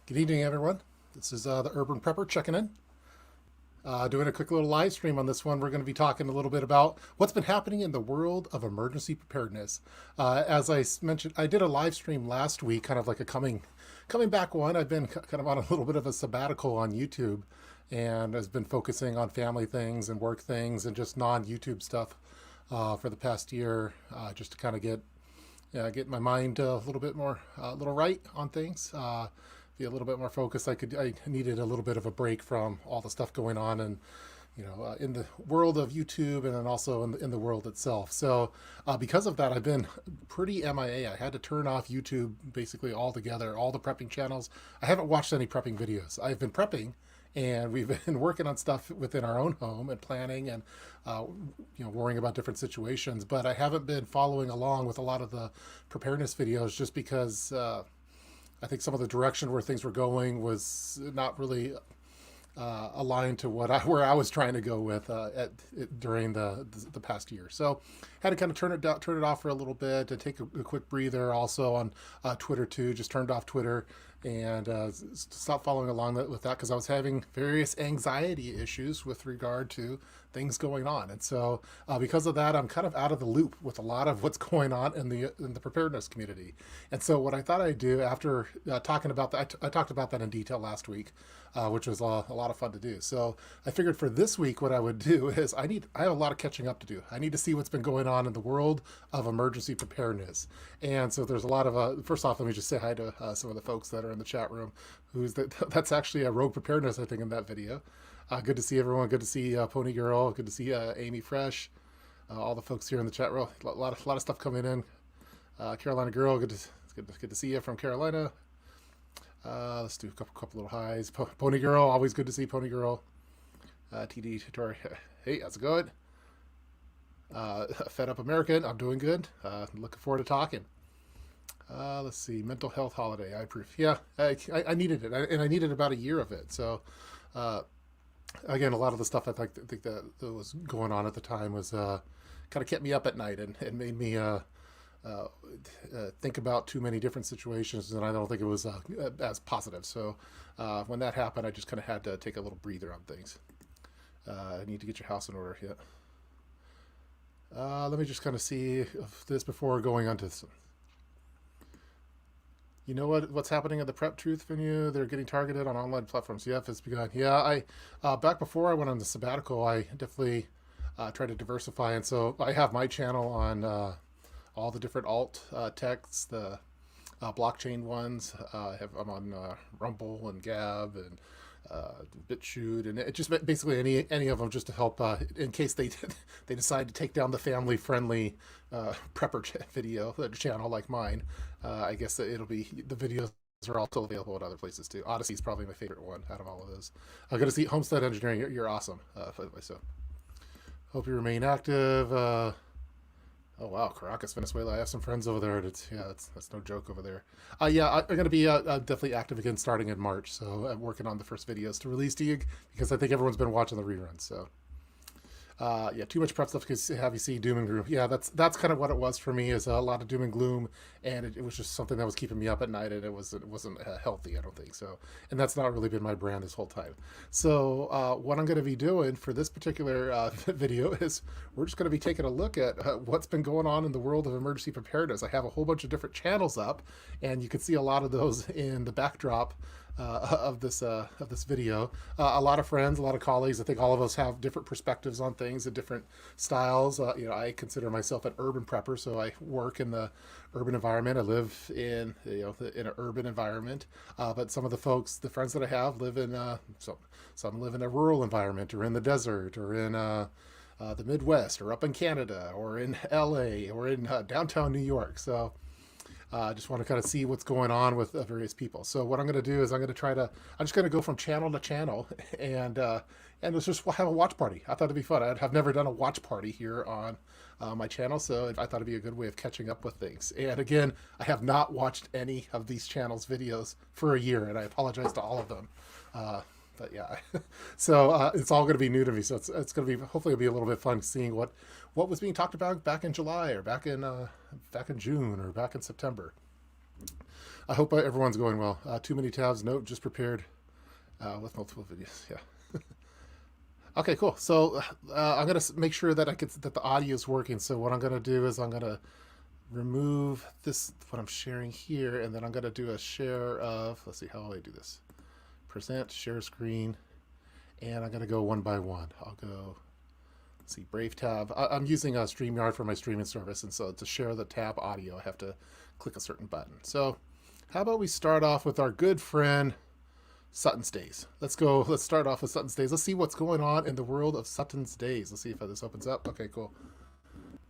Good evening, everyone. This is the Urban Prepper checking in. Doing a quick little live stream on this one. We're going to be talking a little bit about what's been happening in the world of emergency preparedness. As I mentioned, I did a live stream last week, kind of like a coming back one. I've been kind of on a little bit of a sabbatical on YouTube, and has been focusing on family things and work things and just non-YouTube stuff for the past year, just to kind of get my mind a little bit more, a little right on things. Be a little bit more focused. I needed a little bit of a break from all the stuff going on, and in the world of YouTube, and then also in the world itself. So because of that, I've been pretty MIA. I had to turn off YouTube basically altogether, all the prepping channels. I haven't watched any prepping videos. I've been prepping, and we've been working on stuff within our own home and planning, and worrying about different situations. But I haven't been following along with a lot of the preparedness videos, just because I think some of the direction where things were going was not really aligned to where I was trying to go with during the past year. So had to kind of turn it off for a little bit and take a quick breather. Also on Twitter too, just turned off Twitter and stopped following along with that, because I was having various anxiety issues with regard to things going on. And so because of that, I'm kind of out of the loop with a lot of what's going on in the preparedness community. And so what I thought I'd do after talking about that, I talked about that in detail last week, which was a lot of fun to do. So I figured for this week, what I would do is I have a lot of catching up to do. I need to see what's been going on in the world of emergency preparedness. And so there's a lot of, first off, let me just say hi to some of the folks that are in the chat room. That's actually a Rogue Preparedness, I think, in that video. Good to see everyone. Good to see Pony Girl. Good to see Amy Fresh. All the folks here in the chat room. A lot of stuff coming in. Carolina Girl. Good to see you from Carolina. Let's do a couple little highs. Pony Girl. Always good to see Pony Girl. TD Tori. Hey, how's it going? Fed Up American. I'm doing good. Looking forward to talking. Let's see. Mental health holiday. I approve. Yeah, I needed it, and I needed about a year of it. So. Again, a lot of the stuff I think that was going on at the time was kind of kept me up at night, and made me think about too many different situations, and I don't think it was as positive. So when that happened, I just kind of had to take a little breather on things. I need to get your house in order. Yeah. Let me just kind of see if this before going on to some. You know what's happening at the Prep Truth venue? They're getting targeted on online platforms. Yeah, it's begun. Yeah, I back before I went on the sabbatical, I definitely tried to diversify, and so I have my channel on all the different alt techs, the blockchain ones. I'm on Rumble and Gab and BitChute, and it just basically any of them, just to help in case they they decide to take down the family friendly prepper video channel like mine. I guess that it'll be, the videos are also available at other places too. Odyssey is probably my favorite one out of all of those. I'm gonna see Homestead Engineering. You're awesome. So hope you remain active. Oh wow, Caracas, Venezuela. I have some friends over there. That's no joke over there. Yeah, I'm going to be definitely active again starting in March. So I'm working on the first videos to release to you, because I think everyone's been watching the reruns. So yeah, too much prep stuff because have you see doom and gloom. Yeah, that's kind of what it was for me, is a lot of doom and gloom, and it was just something that was keeping me up at night, and it wasn't healthy, I don't think so. And that's not really been my brand this whole time. So what I'm going to be doing for this particular video is we're just going to be taking a look at what's been going on in the world of emergency preparedness. I have a whole bunch of different channels up, and you can see a lot of those in the backdrop of this video. A lot of friends, a lot of colleagues. I think all of us have different perspectives on things and different styles. I consider myself an urban prepper, so I work in the urban environment. I live in in an urban environment. But some of the friends that I have live in some live in a rural environment, or in the desert, or in the Midwest, or up in Canada, or in LA, or in downtown New York. So I just want to kind of see what's going on with various people. So what I'm going to do is I'm just going to go from channel to channel, and let's just have a watch party. I thought it'd be fun. I've never done a watch party here on my channel, so I thought it'd be a good way of catching up with things. And again, I have not watched any of these channels' videos for a year, and I apologize to all of them. But yeah, so it's all going to be new to me. So it's going to be, hopefully it'll be a little bit fun seeing what was being talked about back in July, or back in June, or back in September. I hope everyone's going well. Too many tabs. Nope, just prepared with multiple videos. Yeah. Okay, cool. So I'm gonna make sure that that the audio is working. So what I'm gonna do is I'm gonna remove this what I'm sharing here, and then I'm gonna do a share of. Let's see how I do this. Present, share screen, and I'm gonna go one by one. I'll go. Let's see, Brave tab. I'm using a StreamYard for my streaming service, and so to share the tab audio, I have to click a certain button. So how about we start off with our good friend Sutton's Days. Let's go. Let's start off with Sutton's Days. Let's see what's going on in the world of Sutton's Days. Let's see if this opens up. Okay, cool.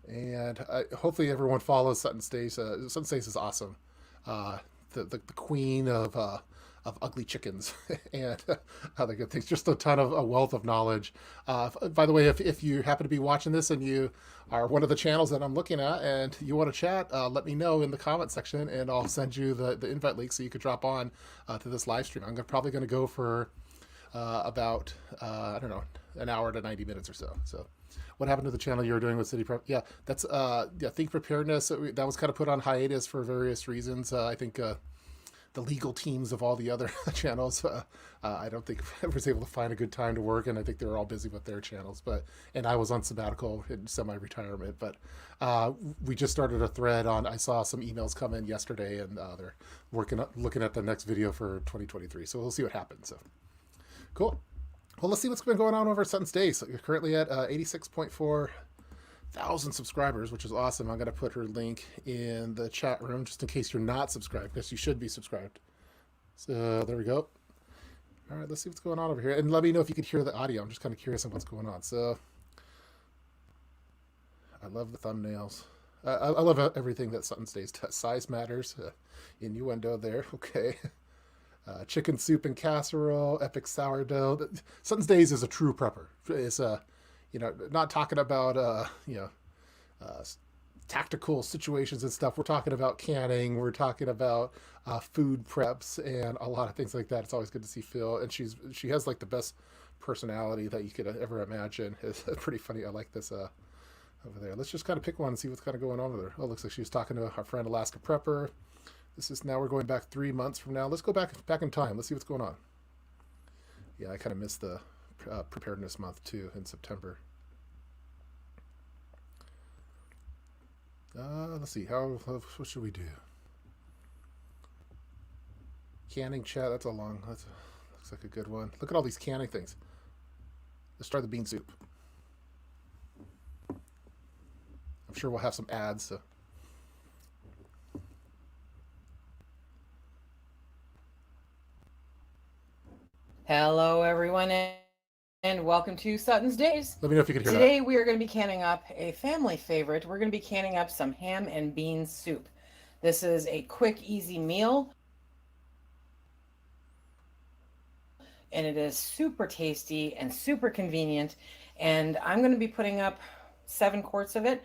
And hopefully everyone follows Sutton's Days. Sutton's Days is awesome. The queen of ugly chickens and other good things. Just a ton of a wealth of knowledge. By the way, if you happen to be watching this and you are one of the channels that I'm looking at and you want to chat, let me know in the comment section and I'll send you the invite link so you could drop on to this live stream. I'm probably going to go for about, I don't know, an hour to 90 minutes or so. So what happened to the channel you were doing with City Prep? Yeah, that's, Think Preparedness. That was kind of put on hiatus for various reasons. I think the legal teams of all the other channels. I don't think I was able to find a good time to work, and I think they were all busy with their channels. And I was on sabbatical in semi-retirement. But we just started a thread on. I saw some emails come in yesterday, and they're looking at the next video for 2023. So we'll see what happens. So cool. Well, let's see what's been going on over at Sutton's Days. So you're currently at 86.4 thousand subscribers, which is awesome. I'm going to put her link in the chat room just in case you're not subscribed, because you should be subscribed. So there we go. All right, let's see what's going on over here. And let me know if you could hear the audio. I'm just kind of curious on what's going on. So I love the thumbnails. I love everything that Sutton's Days does. Size matters. Innuendo there. Okay. Chicken soup and casserole, epic sourdough. Sutton's Days is a true prepper. It's not talking about tactical situations and stuff. We're talking about canning. We're talking about food preps and a lot of things like that. It's always good to see Phil, and she has like the best personality that you could ever imagine. It's pretty funny. I like this over there. Let's just kind of pick one and see what's kind of going on over there. Oh, it looks like she was talking to our friend Alaska Prepper. Now we're going back 3 months from now. Let's go back in time. Let's see what's going on. Yeah, I kind of missed the preparedness month too in September. Let's see. What should we do? Canning chat. Looks like a good one. Look at all these canning things. Let's try the bean soup. I'm sure we'll have some ads. So. Hello, everyone, and welcome to Sutton's Days. Let me know if you can hear Today we are going to be canning up a family favorite. We're going to be canning up some ham and bean soup. This is a quick, easy meal, and it is super tasty and super convenient. And I'm going to be putting up 7 quarts of it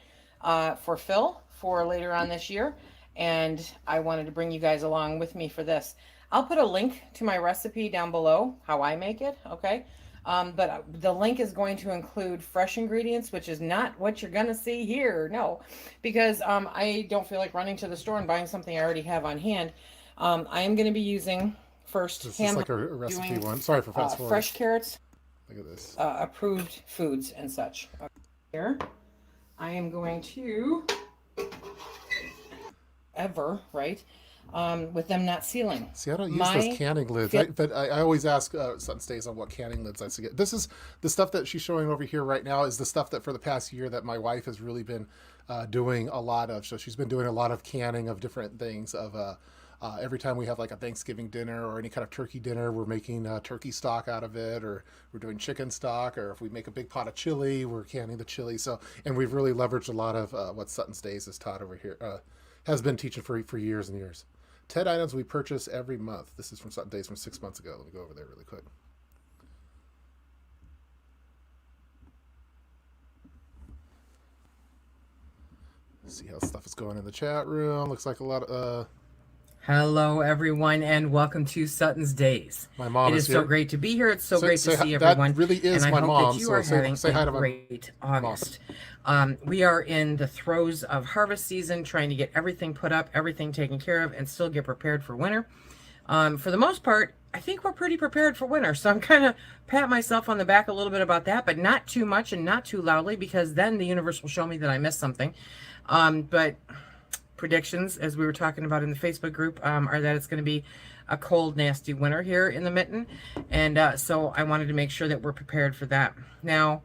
for Phil for later on this year. And I wanted to bring you guys along with me for this. I'll put a link to my recipe down below, how I make it, okay? But the link is going to include fresh ingredients, which is not what you're going to see here, no. Because I don't feel like running to the store and buying something I already have on hand. I am going to be using first this is like a recipe one. Sorry for fast forward. Fresh carrots. Look at this. Approved foods and such. Here, I am going to... right? With them not sealing. See, I don't use those canning lids, but I always ask Sutton Stays on what canning lids I should get. This is the stuff that she's showing over here right now is the stuff that for the past year that my wife has really been doing a lot of. So she's been doing a lot of canning of different things. Every time we have like a Thanksgiving dinner or any kind of turkey dinner, we're making turkey stock out of it, or we're doing chicken stock, or if we make a big pot of chili, we're canning the chili. So, and we've really leveraged a lot of what Sutton Stays has taught over here, has been teaching for years and years. 10 items we purchase every month. This is from Sutton Days from 6 months ago. Let me go over there really quick. Let's see how stuff is going in the chat room. Looks like a lot of... Hello, everyone, and welcome to Sutton's Days. My mom It is is so here. great to be here. It's so Say, great to say see that everyone, really and is I my hope mom. that you So are having say hi a to my great mom. August. We are in the throes of harvest season, trying to get everything put up, everything taken care of, and still get prepared for winter. For the most part, I think we're pretty prepared for winter, so I'm kind of pat myself on the back a little bit about that, but not too much and not too loudly, because then the universe will show me that I missed something. But predictions, as we were talking about in the Facebook group, are that it's going to be a cold, nasty winter here in the mitten. And so I wanted to make sure that we're prepared for that. Now,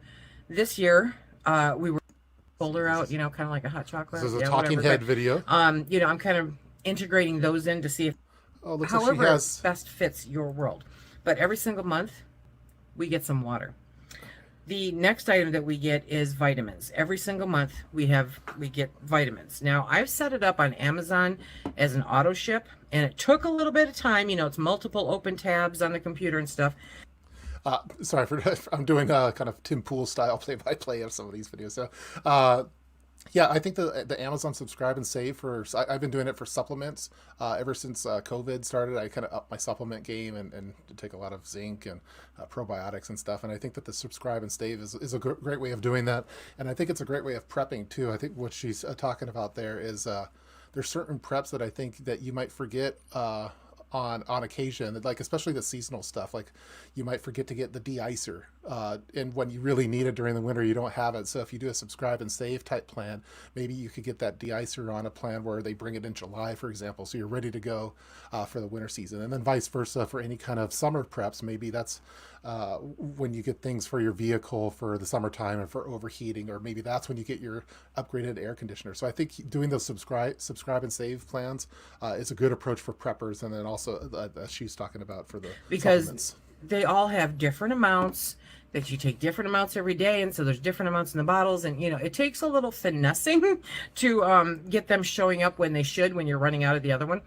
this year, we were colder out, you know, kind of like a hot This chocolate. is a Yeah, talking whatever. head But, video. you know, I'm kind of integrating those in to see if, Oh, looks like she however, it has. best fits your world. But every single month, we get some water. The next item that we get is vitamins. Every single month we get vitamins. Now I've set it up on Amazon as an auto ship, and it took a little bit of time. You know, it's multiple open tabs on the computer and stuff. Sorry for I'm doing kind of Tim Pool style play by play of some of these videos. So, yeah, I think the Amazon subscribe and save I've been doing it for supplements ever since COVID started. I kind of upped my supplement game and take a lot of zinc and probiotics and stuff. And I think that the subscribe and save is a great way of doing that. And I think it's a great way of prepping too. I think what she's talking about there is there's certain preps that I think that you might forget. On occasion, like especially the seasonal stuff, like you might forget to get the de-icer, and when you really need it during the winter, you don't have it. So if you do a subscribe and save type plan, maybe you could get that de-icer on a plan where they bring it in July, for example, so you're ready to go for the winter season. And then vice versa for any kind of summer preps. Maybe that's when you get things for your vehicle for the summertime and for overheating, or maybe that's when you get your upgraded air conditioner. So I think doing those subscribe and save plans is a good approach for preppers, and then also as she's talking about for the Because supplements. they all have different amounts that you take different amounts every day, and so there's different amounts in the bottles, and you know it takes a little finessing to get them showing up when they should when you're running out of the other one.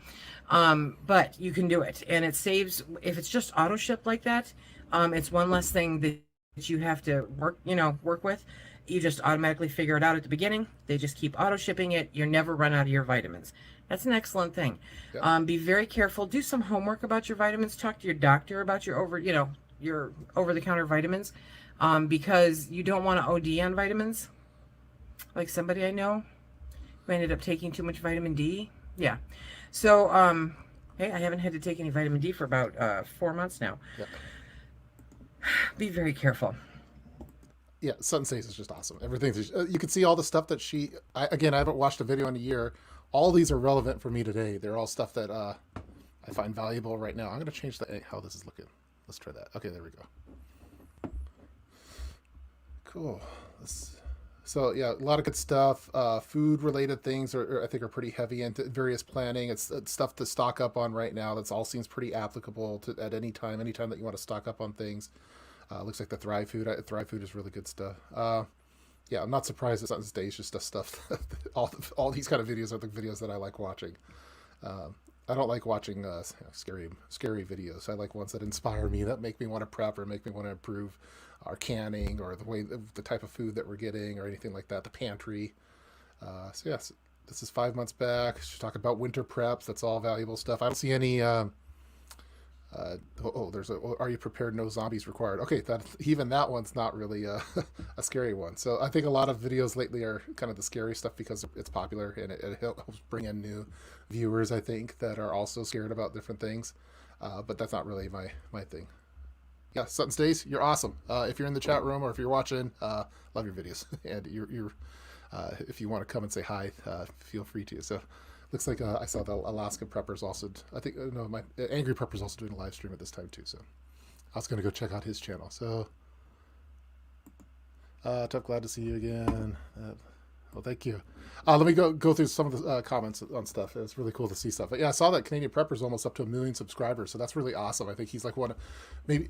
But you can do it, and it saves if it's just auto ship like that. It's one less thing that you have to work with. You just automatically figure it out at the beginning. They just keep auto shipping it. You never run out of your vitamins. That's an excellent thing. Yeah. Be very careful. Do some homework about your vitamins. Talk to your doctor about your over the counter vitamins, because you don't want to OD on vitamins. Like somebody I know who ended up taking too much vitamin D. Yeah. So hey, I haven't had to take any vitamin D for about 4 months now. Yeah. Be very careful. Yeah, Sun Says is just awesome. Everything you can see all the stuff that I haven't watched a video in a year. All these are relevant for me today. They're all stuff that I find valuable right now. I'm going to change how this is looking. Let's try that. Okay, there we go. Cool. So yeah, a lot of good stuff. Food related things I think are pretty heavy into various planning. It's stuff to stock up on right now. That's all seems pretty applicable to at anytime that you want to stock up on things. Looks like the Thrive food is really good stuff. Yeah, I'm not surprised that Sutton's Days just does stuff. all these kind of videos are the videos that I like watching. I don't like watching scary videos. I like ones that inspire me, that make me want to prep or make me want to improve our canning or the type of food that we're getting or anything like that. The pantry. So yes, this is 5 months back. She's talking about winter preps. That's all valuable stuff. I don't see any. There's are you prepared? No zombies required. Okay, even that one's not really a scary one. So I think a lot of videos lately are kind of the scary stuff because it's popular and it helps bring in new viewers, I think, that are also scared about different things. But that's not really my thing. Yeah, Sutton's Days, you're awesome. If you're in the chat room or if you're watching, love your videos. And you're if you want to come and say hi, feel free to. So looks like I saw the Alaska Preppers also. I think no, my Angry Preppers also doing a live stream at this time too. So I was gonna go check out his channel. So Tough, glad to see you again. Well, thank you. Let me go through some of the comments on stuff. It's really cool to see stuff. But yeah, I saw that Canadian Prepper's almost up to 1 million subscribers, so that's really awesome. I think he's like one, maybe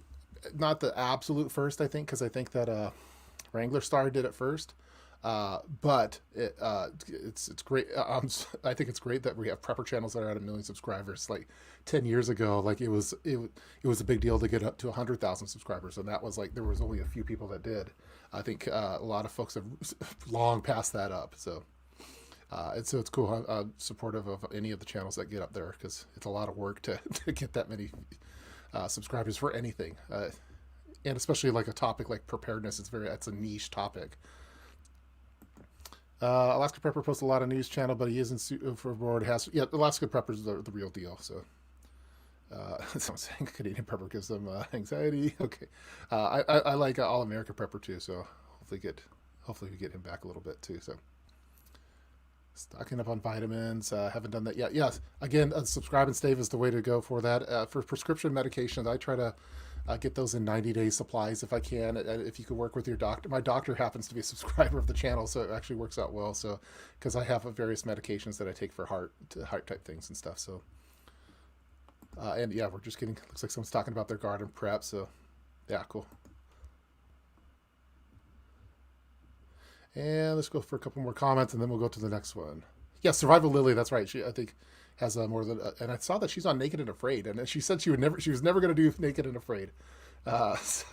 not the absolute first. I think because I think that Wrangler Star did it first. But it's great. I think it's great that we have prepper channels that are at 1 million subscribers. Like 10 years ago, like it was a big deal to get up to 100,000 subscribers, and that was like there was only a few people that did. I think a lot of folks have long passed that up. So And so it's cool. I'm supportive of any of the channels that get up there because it's a lot of work to, to get that many subscribers for anything. And especially like a topic like preparedness, it's a niche topic. Alaska Prepper posts a lot of news channel, but he isn't super bored. Alaska Prepper's the real deal. So someone's saying Canadian Prepper gives them anxiety. Okay, I like All America Prepper too. So hopefully we get him back a little bit too. So stocking up on vitamins. Haven't done that yet. Yes, again, subscribe and save is the way to go for that. For prescription medications, I try to get those in 90-day supplies if I can. If you could work with your doctor. My doctor happens to be a subscriber of the channel, so it actually works out well. So, because I have various medications that I take for heart type things and stuff. So, and yeah, we're just getting. Looks like someone's talking about their garden prep. So, yeah, cool. And let's go for a couple more comments, and then we'll go to the next one. Yeah, Survival Lily. That's right. I think has more than. And I saw that she's on Naked and Afraid, and she said she was never going to do Naked and Afraid. It's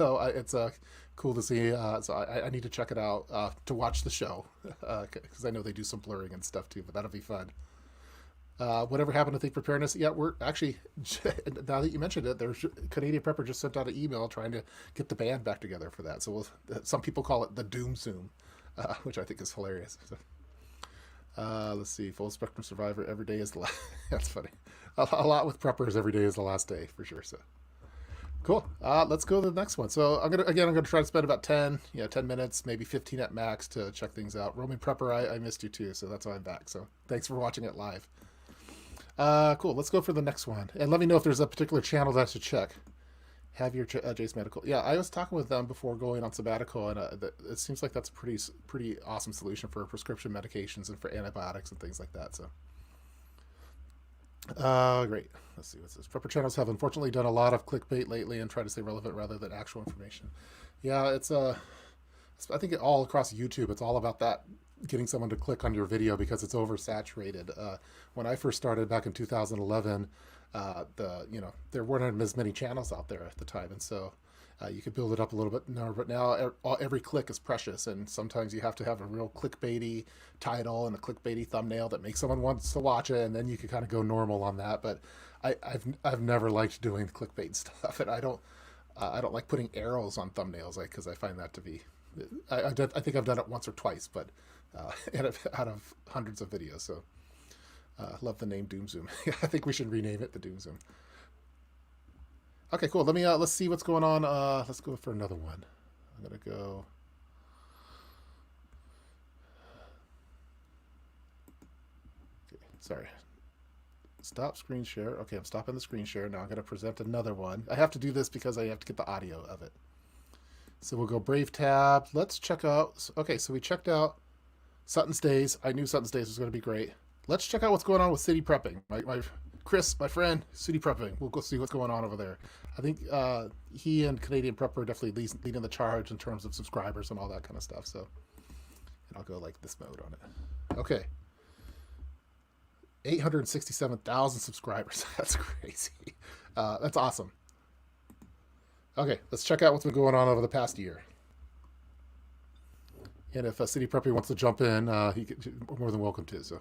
cool to see. So I need to check it out to watch the show because I know they do some blurring and stuff too. But that'll be fun. Whatever happened to Think Preparedness? Yeah, we're actually now that you mentioned it, there's Canadian Prepper just sent out an email trying to get the band back together for that. So some people call it the Doom Zoom, which I think is hilarious. So, let's see. Full Spectrum Survivor. Every day is the last. That's funny. A lot with preppers. Every day is the last day for sure. So cool. Let's go to the next one. So I'm gonna try to spend about 10 minutes, maybe 15 at max to check things out. Roaming Prepper, I missed you too, so that's why I'm back. So thanks for watching it live. Cool. Let's go for the next one, and let me know if there's a particular channel that I should check. Have your Jace Medical. Yeah, I was talking with them before going on sabbatical, and it seems like that's a pretty awesome solution for prescription medications and for antibiotics and things like that. So, great. Let's see what's this. Prepper channels have unfortunately done a lot of clickbait lately and try to stay relevant rather than actual information. Yeah, I think all across YouTube, it's all about that, getting someone to click on your video because it's oversaturated. When I first started back in 2011. There weren't as many channels out there at the time, and so you could build it up a little bit more. But now every click is precious, and sometimes you have to have a real clickbaity title and a clickbaity thumbnail that makes someone wants to watch it, and then you can kind of go normal on that. But I've never liked doing clickbait stuff, and I don't like putting arrows on thumbnails, because I find that to be. I think I've done it once or twice, but out of hundreds of videos, so. Love the name Doom Zoom. I think we should rename it the Doom Zoom. Okay, cool. Let's see what's going on. Let's go for another one. I'm gonna go. Okay, sorry. Stop screen share. Okay, I'm stopping the screen share. Now I'm gonna present another one. I have to do this because I have to get the audio of it. So we'll go Brave tab. Let's check out. Okay, so we checked out Sutton's Days. I knew Sutton's Days was gonna be great. Let's check out what's going on with city prepping. Chris, my friend, city prepping. We'll go see what's going on over there. I think he and Canadian Prepper are definitely leading the charge in terms of subscribers and all that kind of stuff. So, and I'll go like this mode on it. Okay. 867,000 subscribers. That's crazy. That's awesome. Okay, let's check out what's been going on over the past year. And if City Preppy wants to jump in, he more than welcome to. So.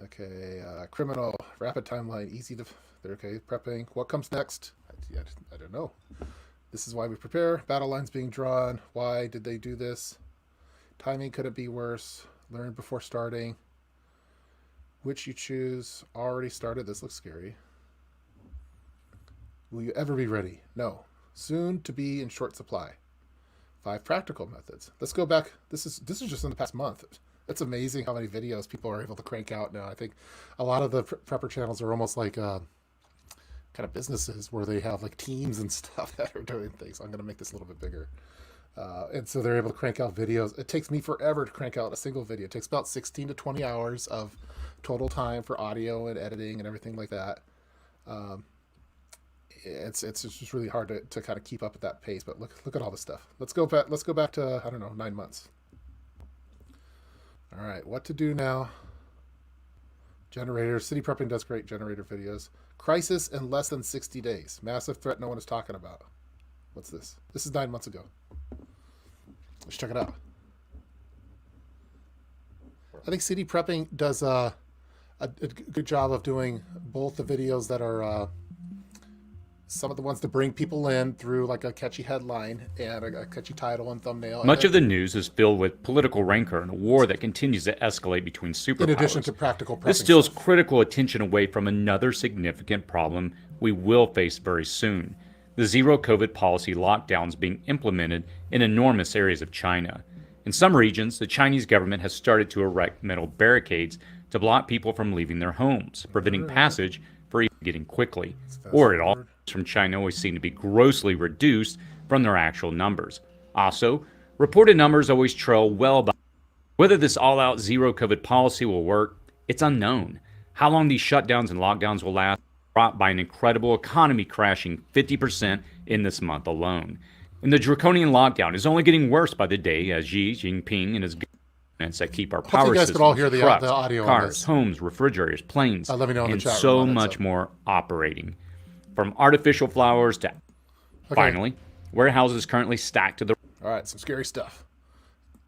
Okay, criminal, rapid timeline, easy to, okay, prepping. What comes next? I don't know. This is why we prepare. Battle lines being drawn. Why did they do this? Timing, could it be worse? Learn before starting. Which you choose. Already started. This looks scary. Will you ever be ready? No. Soon to be in short supply. 5 practical methods. Let's go back. This is just in the past month. It's amazing how many videos people are able to crank out now. I think a lot of the prepper channels are almost like kind of businesses where they have like teams and stuff that are doing things. I'm going to make this a little bit bigger. And so they're able to crank out videos. It takes me forever to crank out a single video. It takes about 16 to 20 hours of total time for audio and editing and everything like that. It's just really hard to kind of keep up at that pace. But look at all this stuff. Let's go back to, I don't know, 9 months. All right, what to do now? Generator. City prepping does great generator videos. Crisis in less than 60 days. Massive threat no one is talking about. What's this? This is 9 months ago. Let's check it out. I think City Prepping does a good job of doing both the videos that are some of the ones to bring people in through like a catchy headline and a catchy title and thumbnail, and Much then of the news is filled with political rancor and a war that continues to escalate between in addition to superpowers. practical This prepping steals stuff. critical attention away from another significant problem we will face very soon: the zero COVID policy lockdowns being implemented in enormous areas of China. In some regions, the Chinese government has started to erect metal barricades to block people from leaving their homes, preventing passage for even getting quickly. Or it all from China always seem to be grossly reduced from their actual numbers. Also, reported numbers always trail well behind. Whether this all-out zero COVID policy will work, it's unknown. How long these shutdowns and lockdowns will last, brought by an incredible economy crashing 50% in this month alone. And the draconian lockdown is only getting worse by the day as Xi Jinping and his governments that keep our Hopefully power you guys could all systems, hear the trucks, audio on cars, this. homes, refrigerators, planes, Let me know in the and chat room so on it, much so. more operating. From artificial flowers to, finally, warehouses currently stacked to the... All right, some scary stuff.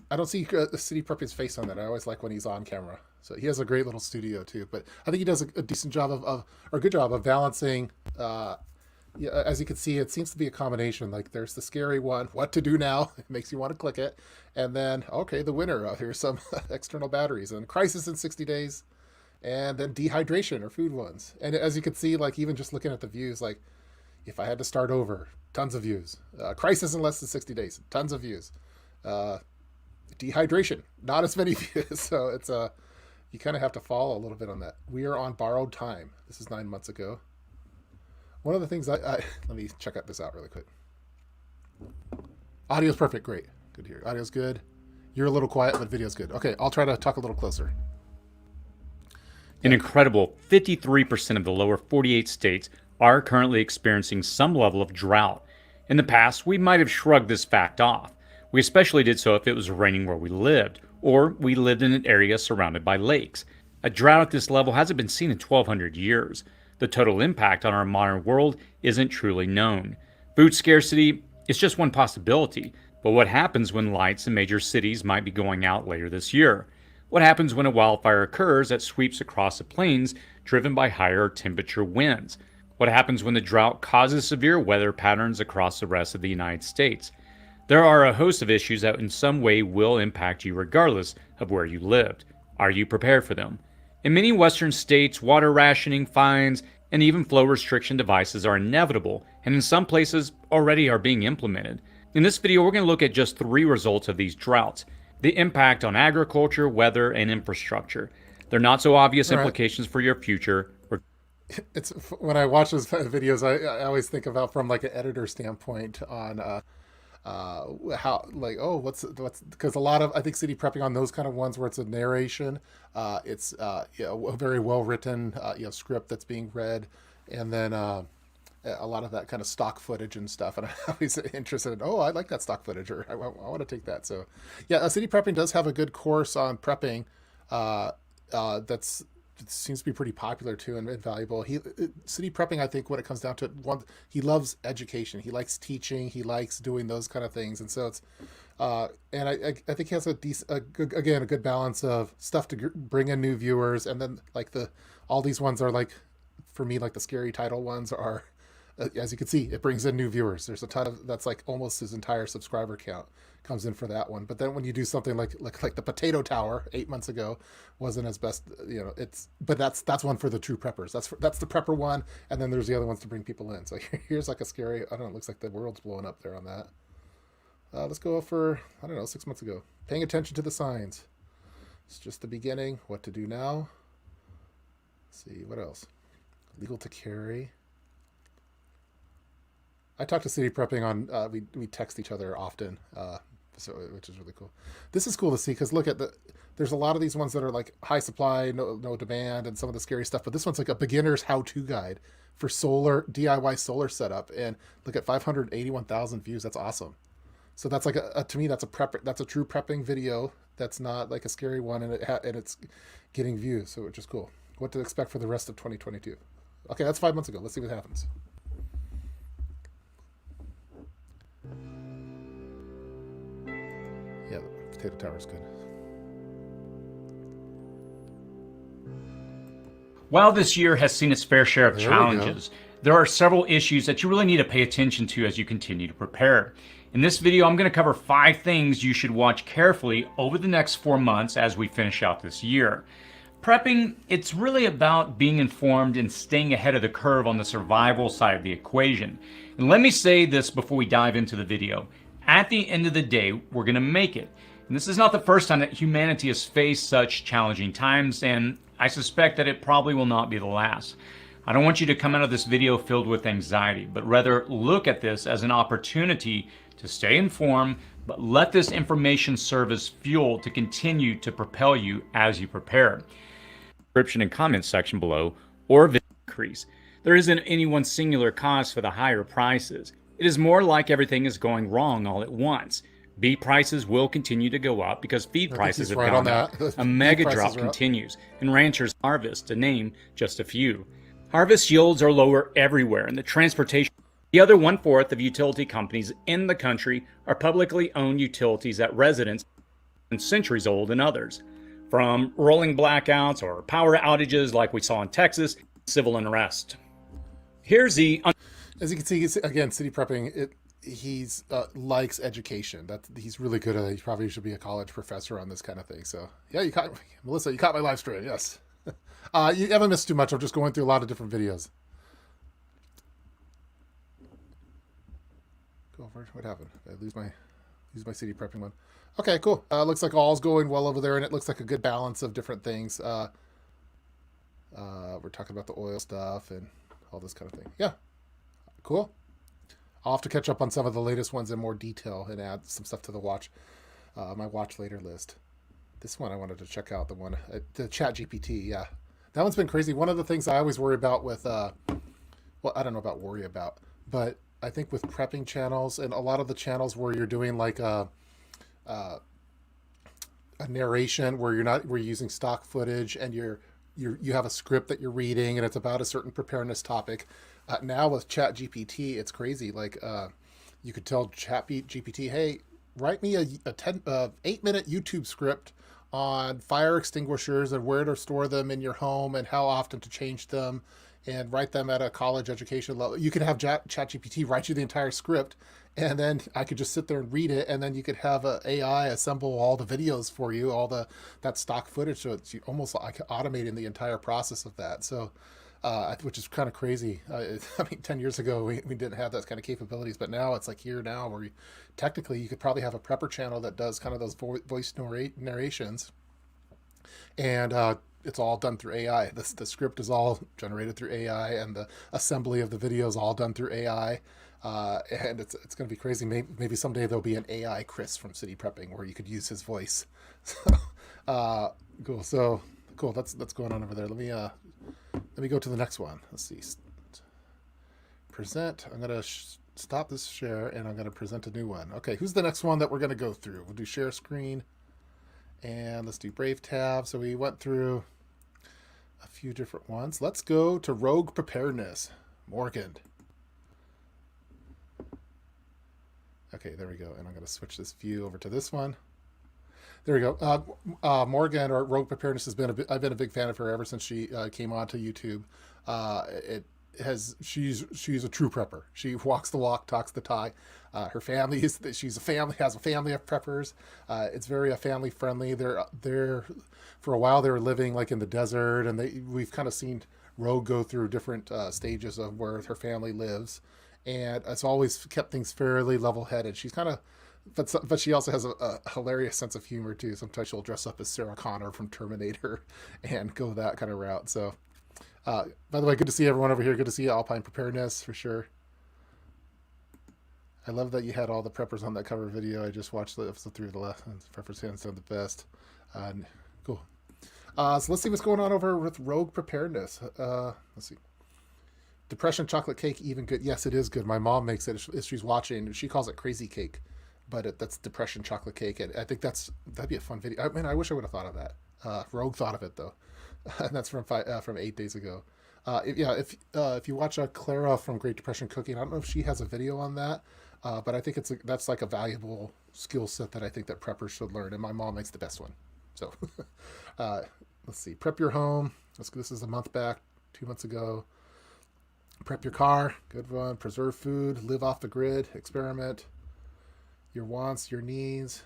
I don't see City Prepping's face on that. I always like when he's on camera. So he has a great little studio too. But I think he does a decent job or a good job of balancing. Yeah, as you can see, it seems to be a combination. Like there's the scary one, what to do now. It makes you want to click it. And then, okay, the winner. Here's some external batteries and crisis in 60 days. And then dehydration or food ones. And as you can see, like even just looking at the views, like if I had to start over, tons of views. Crisis in less than 60 days, tons of views. Dehydration, not as many views. So it's you kind of have to follow a little bit on that. We are on borrowed time. This is 9 months ago. One of the things let me check out this out really quick. Audio's perfect, great, good to hear. Audio's good. You're a little quiet, but video's good. Okay, I'll try to talk a little closer. An incredible 53% of the lower 48 states are currently experiencing some level of drought. In the past, we might have shrugged this fact off. We especially did so if it was raining where we lived, or we lived in an area surrounded by lakes. A drought at this level hasn't been seen in 1,200 years. The total impact on our modern world isn't truly known. Food scarcity is just one possibility, but what happens when lights in major cities might be going out later this year? What happens when a wildfire occurs that sweeps across the plains driven by higher temperature winds? What happens when the drought causes severe weather patterns across the rest of the United States? There are a host of issues that in some way will impact you regardless of where you lived. Are you prepared for them? In many Western states, water rationing, fines, and even flow restriction devices are inevitable, and in some places already are being implemented. In this video, we're going to look at just 3 results of these droughts: the impact on agriculture, weather, and infrastructure. They're not so obvious implications for your future. It's when I watch those videos, I always think about from like an editor standpoint on how like, oh, what's because a lot of, I think, City Prepping on those kind of ones where it's a narration, it's a very well written script that's being read, and then a lot of that kind of stock footage and stuff. And I'm always interested in, oh, I like that stock footage, or I want to take that. So yeah, City Prepping does have a good course on prepping. That's it seems to be pretty popular too and valuable. City Prepping, I think, when it comes down to it, he loves education. He likes teaching. He likes doing those kind of things, and so it's and I think he has a good balance of stuff to bring in new viewers, and then like all these ones are like, for me, like the scary title ones are, as you can see, it brings in new viewers. There's a ton of, that's like almost his entire subscriber count comes in for that one. But then when you do something like the Potato Tower 8 months ago wasn't as best, but that's one for the true preppers. That's the prepper one, and then there's the other ones to bring people in. So here's like a scary, I don't know, it looks like the world's blowing up there on that. Let's go for, I don't know, 6 months ago. Paying attention to the signs. It's just the beginning. What to do now? Let's see, what else? Legal to carry. I talk to City Prepping on, we text each other often, which is really cool. This is cool to see because look at there's a lot of these ones that are like high supply, no demand, and some of the scary stuff. But this one's like a beginner's how-to guide for DIY solar setup. And look at 581,000 views. That's awesome. So that's like to me, that's a true prepping video. That's not like a scary one, and it's getting views. So which is cool. What to expect for the rest of 2022. Okay, that's 5 months ago. Let's see what happens. Yeah, the Potato Tower is good. While this year has seen its fair share of There we go. challenges, there are several issues that you really need to pay attention to as you continue to prepare. In this video, I'm going to cover 5 things you should watch carefully over the next 4 months as we finish out this year. Prepping, it's really about being informed and staying ahead of the curve on the survival side of the equation. And let me say this before we dive into the video. At the end of the day, we're going to make it. And this is not the first time that humanity has faced such challenging times, and I suspect that it probably will not be the last. I don't want you to come out of this video filled with anxiety, but rather look at this as an opportunity to stay informed, but let this information serve as fuel to continue to propel you as you prepare. Description and comment section below, or video increase. There isn't any one singular cause for the higher prices. It is more like everything is going wrong all at once. Beef prices will continue to go up because feed prices have gone up. A mega drop continues, and ranchers harvest, to name just a few. Harvest yields are lower everywhere, and the transportation. The other 1/4 of utility companies in the country are publicly owned utilities that residents and centuries old and others. From rolling blackouts or power outages like we saw in Texas, civil unrest. Here's the... As you can see, again, city prepping, he's likes education. He's really good at it. He probably should be a college professor on this kind of thing. So yeah, Melissa, you caught my live stream. Yes. You haven't missed too much. I'm just going through a lot of different videos. Go over. What happened? Did I lose my city prepping one? Okay, cool. Looks like all's going well over there, and it looks like a good balance of different things. We're talking about the oil stuff and all this kind of thing. Yeah, cool. I'll have to catch up on some of the latest ones in more detail and add some stuff to the my watch later list. This one I wanted to check out, the Chat GPT. Yeah, that one's been crazy. One of the things I always worry about with, well, I don't know about worry about, but I think with prepping channels and a lot of the channels where you're doing like a narration where you're using stock footage and you have a script that you're reading and it's about a certain preparedness topic. Now with Chat GPT, it's crazy. Like you could tell Chat GPT, hey, write me a 8-minute YouTube script on fire extinguishers and where to store them in your home and how often to change them, and write them at a college education level. You could have Chat GPT write you the entire script, and then I could just sit there and read it, and then you could have a AI assemble all the videos for you, that stock footage, so it's almost like automating the entire process of that. So, which is kind of crazy. I mean, 10 years ago, we didn't have those kind of capabilities, but now it's like here now where technically you could probably have a prepper channel that does kind of those voice narrations, and it's all done through AI. The script is all generated through AI, and the assembly of the video is all done through AI. And it's going to be crazy. Maybe someday there'll be an AI Chris from City Prepping where you could use his voice. Cool. So cool. That's going on over there. Let me go to the next one. Let's see. Present. I'm going to stop this share and I'm going to present a new one. Okay. Who's the next one that we're going to go through? We'll do share screen. And let's do Brave tab. So we went through a few different ones. Let's go to Rogue Preparedness. Morgan. Okay, there we go. And I'm going to switch this view over to this one. There we go. Morgan, or Rogue Preparedness, I've been a big fan of her ever since she came onto YouTube. She's a true prepper. She walks the walk, talks the talk. Her family has a family of preppers. It's very family friendly. They're for a while they were living like in the desert, and we've kind of seen Rogue go through different stages of where her family lives, and it's always kept things fairly level headed. She's kind of but she also has a hilarious sense of humor too. Sometimes she'll dress up as Sarah Connor from Terminator and go that kind of route. So by the way, good to see everyone over here. Good to see Alpine Preparedness for sure. I love that you had all the preppers on that cover video. I just watched the episode 3 of the last one. Preppers hands down the best. Cool. So let's see what's going on over with Rogue Preparedness. Let's see. Depression chocolate cake, even good. Yes, it is good. My mom makes it if she's watching. She calls it crazy cake, but that's depression chocolate cake. And I think that'd be a fun video. I mean, I wish I would have thought of that. Rogue thought of it though, and that's from 8 days ago. If you watch Clara from Great Depression Cooking, I don't know if she has a video on that, but I think that's like a valuable skill set that I think that preppers should learn. And my mom makes the best one. So let's see, prep your home. This is a month back, 2 months ago. Prep your car, good one. Preserve food, live off the grid, experiment. Your wants, your needs.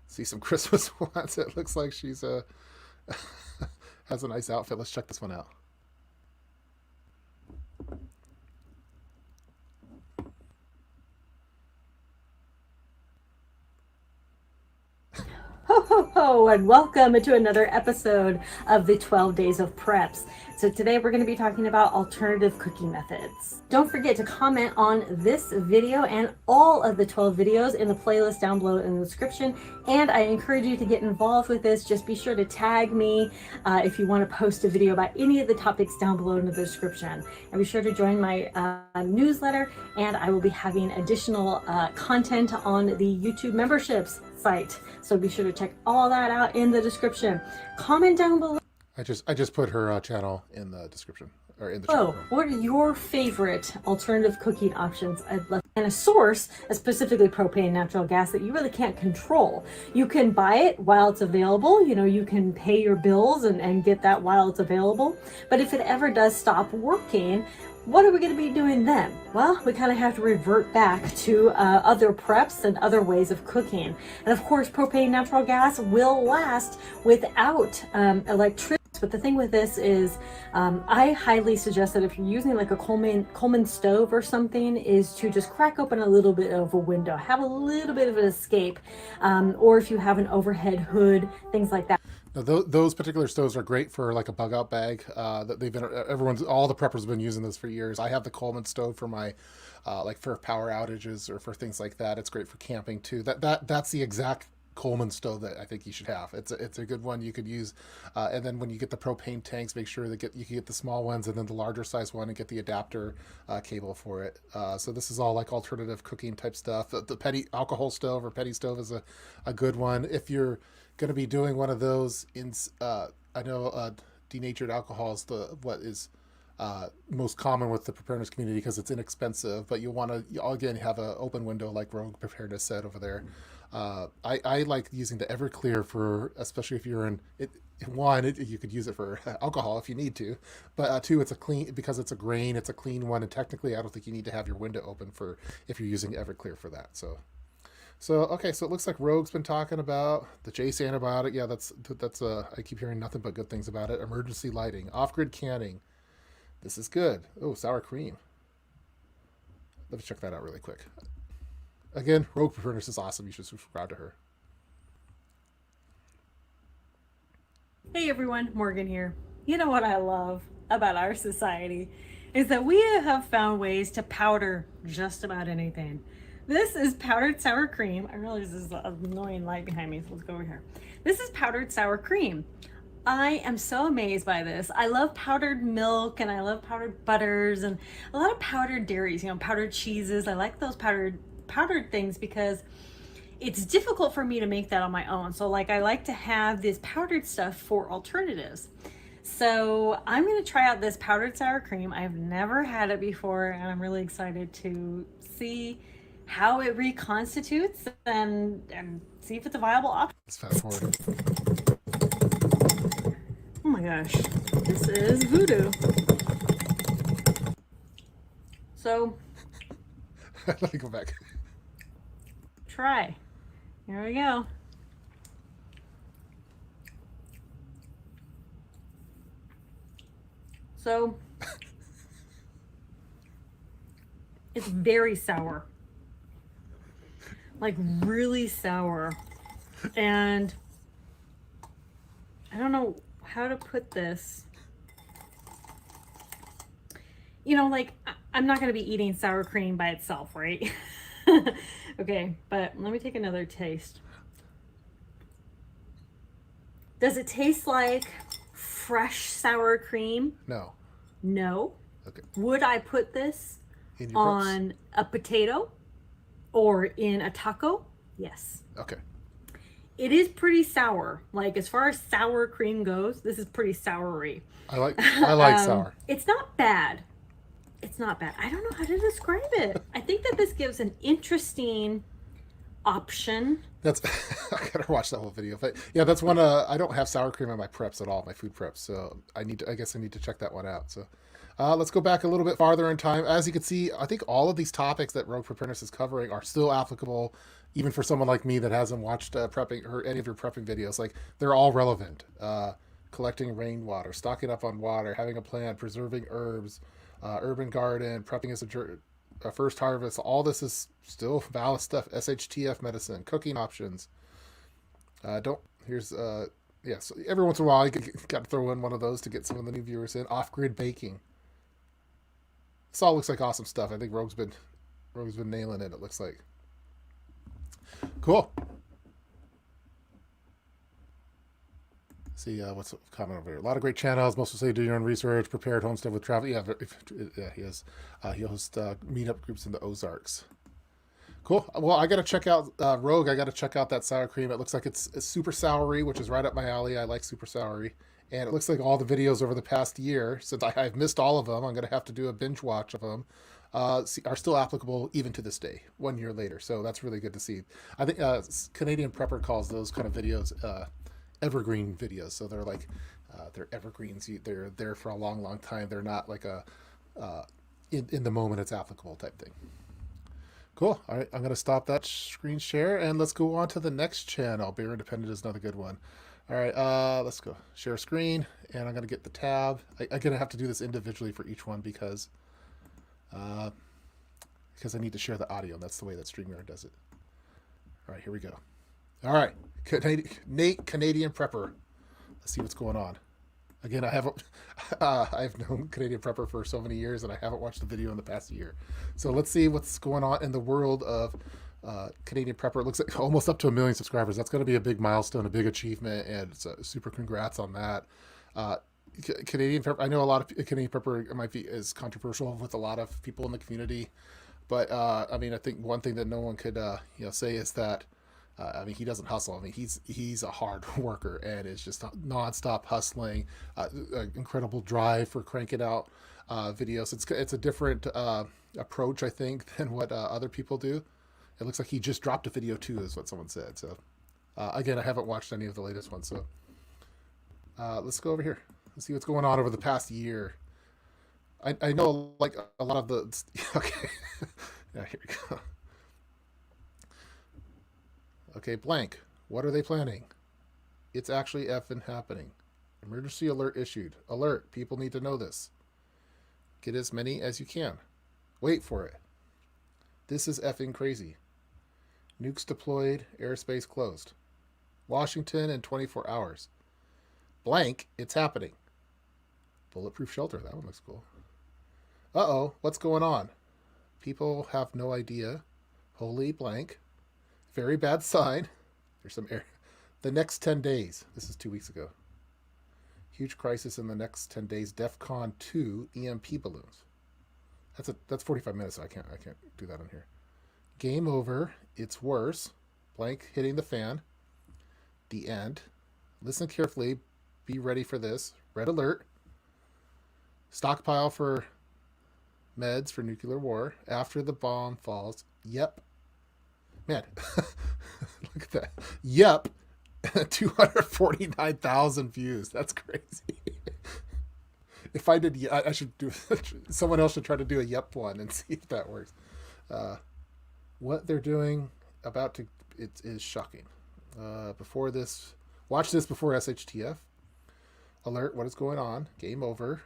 See some Christmas ones. It looks like she's has a nice outfit. Let's check this one out. Ho, ho, ho, and welcome to another episode of the 12 Days of Preps. So today we're going to be talking about alternative cooking methods. Don't forget to comment on this video and all of the 12 videos in the playlist down below in the description. And I encourage you to get involved with this. Just be sure to tag me if you want to post a video about any of the topics down below in the description. And be sure to join my newsletter, and I will be having additional content on the YouTube memberships site. So be sure to check all that out in the description. Comment down below. I just put her channel in the description or in the Oh, chat room. what are your favorite alternative cooking options? I'd love, and a source, specifically propane, natural gas, that you really can't control. You can buy it while it's available. You know, you can pay your bills and get that while it's available. But if it ever does stop working, what are we going to be doing then? Well, we kind of have to revert back to other preps and other ways of cooking. And of course, propane natural gas will last without electricity. But the thing with this is, I highly suggest that if you're using like a Coleman stove or something, is to just crack open a little bit of a window, have a little bit of an escape, or if you have an overhead hood, things like that. Now, those particular stoves are great for like a bug out bag. That they've been all the preppers have been using this for years. I have the Coleman stove for my like for power outages or for things like that. It's great for camping too. That's the exact Coleman stove that I think you should have. It's a good one you could use. And then when you get the propane tanks, make sure that you can get the small ones and then the larger size one and get the adapter cable for it. So this is all like alternative cooking type stuff. The petty alcohol stove or petty stove is a good one. If you're going to be doing one of those in, I know denatured alcohol is what is most common with the preparedness community because it's inexpensive, but you want to again have an open window like Rogue Preparedness said over there. I like using the Everclear for, especially if you're in it. One, you could use it for alcohol if you need to, but two, it's a clean, because it's a grain, it's a clean one, and technically I don't think you need to have your window open for if you're using Everclear for that. So okay, so it looks like Rogue's been talking about the Jace antibiotic. Yeah, that's I keep hearing nothing but good things about it. Emergency lighting, off-grid canning. This is good. Oh, sour cream. Let me check that out really quick. Again, Rogue Preparedness is awesome. You should subscribe to her. Hey everyone, Morgan here. You know what I love about our society is that we have found ways to powder just about anything. This is powdered sour cream. I realize there's an annoying light behind me, so let's go over here. This is powdered sour cream. I am so amazed by this. I love powdered milk and I love powdered butters and a lot of powdered dairies, you know, powdered cheeses. I like those powdered things because it's difficult for me to make that on my own. So like I like to have this powdered stuff for alternatives. So I'm going to try out this powdered sour cream. I've never had it before and I'm really excited to see how it reconstitutes and see if it's a viable option. Let's fast forward. Oh my gosh, this is voodoo. So Let me go back. try. Here we go. So it's very sour, like really sour, and I don't know how to put this. You know, like I'm not going to be eating sour cream by itself, right? Okay, but let me take another taste. Does it taste like fresh sour cream? No. No. Okay. Would I put this In your on a potato or in a taco? Yes. Okay. It is pretty sour. Like as far as sour cream goes, this is pretty soury. I like sour. It's not bad. It's not bad. I don't know how to describe it. I think that this gives an interesting option. That's I gotta watch that whole video. But yeah, that's one. I don't have sour cream in my preps at all, my food preps. So I guess I need to check that one out. So let's go back a little bit farther in time. As you can see, I think all of these topics that Rogue Preparedness is covering are still applicable, even for someone like me that hasn't watched prepping or any of your prepping videos. Like they're all relevant. Collecting rainwater, stocking up on water, having a plan, preserving herbs, urban garden, prepping as a first harvest. All this is still valid stuff. SHTF medicine, cooking options. Don't here's yeah. So every once in a while, you got to throw in one of those to get some of the new viewers in. Off-grid baking. This all looks like awesome stuff. I think Rogue's been nailing it. It looks like cool. See what's comment over here. A lot of great channels. Mostly say do your own research, prepared homestead with travel. Yeah, he has. He hosts meetup groups in the Ozarks. Cool. Well, I got to check out Rogue. I got to check out that sour cream. It looks like it's super soury, which is right up my alley. I like super soury. And it looks like all the videos over the past year, since I've missed all of them, I'm going to have to do a binge watch of them, are still applicable even to this day, 1 year later. So that's really good to see. I think Canadian Prepper calls those kind of videos evergreen videos. So they're like they're evergreens. They're there for a long, long time. They're not like a in the moment it's applicable type thing. Cool. All right, I'm going to stop that screen share and let's go on to the next channel. Beer Independent is another good one. All right, let's go share screen and I'm going to get the tab. I'm going to have to do this individually for each one because I need to share the audio. And that's the way that StreamYard does it. All right, here we go. All right, Nate, Canadian Prepper. Let's see what's going on. Again, I've known Canadian Prepper for so many years, and I haven't watched a video in the past year. So let's see what's going on in the world of Canadian Prepper. It looks like almost up to 1 million subscribers. That's going to be a big milestone, a big achievement, and it's super congrats on that. Canadian Prepper. I know a lot of Canadian Prepper might be is controversial with a lot of people in the community, but I mean, I think one thing that no one could say is that. I mean, he doesn't hustle. I mean, he's a hard worker and is just nonstop hustling. Incredible drive for cranking out videos. It's a different approach, I think, than what other people do. It looks like he just dropped a video too, is what someone said. So again, I haven't watched any of the latest ones. So let's go over here. Let's see what's going on over the past year. I know like a lot of the okay. Yeah, here we go. Okay, blank. What are they planning? It's actually effing happening. Emergency alert issued. Alert. People need to know this. Get as many as you can. Wait for it. This is effing crazy. Nukes deployed. Airspace closed. Washington in 24 hours. Blank. It's happening. Bulletproof shelter. That one looks cool. Uh-oh. What's going on? People have no idea. Holy blank. Very bad sign. There's some air. The next 10 days. This is 2 weeks ago. Huge crisis in the next 10 days. DEFCON 2 EMP balloons. That's 45 minutes. So I can't do that on here. Game over. It's worse. Blank hitting the fan. The end. Listen carefully. Be ready for this. Red alert. Stockpile for meds for nuclear war. After the bomb falls. Yep. Man, look at that. Yep. 249,000 views. That's crazy. If I did, I should do, someone else should try to do a yep one and see if that works. What they're doing it is shocking. Before this, watch this before SHTF. Alert, what is going on? Game over.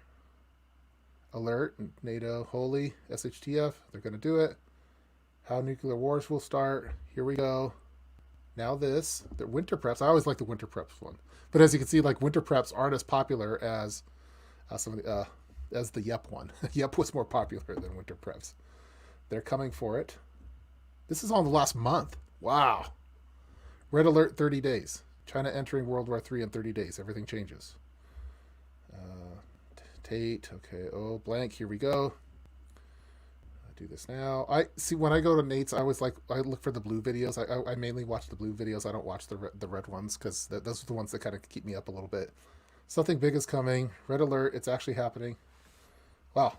Alert, NATO, holy, SHTF, they're going to do it. How nuclear wars will start. Here we go. Now this. The winter preps. I always like the winter preps one. But as you can see, like winter preps aren't as popular as some of the as the Yep one. Yep was more popular than winter preps. They're coming for it. This is on the last month. Wow. Red alert 30 days. China entering World War III in 30 days. Everything changes. Tate. Okay. Oh, blank. Here we go. Do this now. I see when I go to Nate's, I look for the blue videos. I mainly watch the blue videos. I don't watch the red ones because those are the ones that kind of keep me up a little bit. Something big is coming. Red alert. It's actually happening. Wow.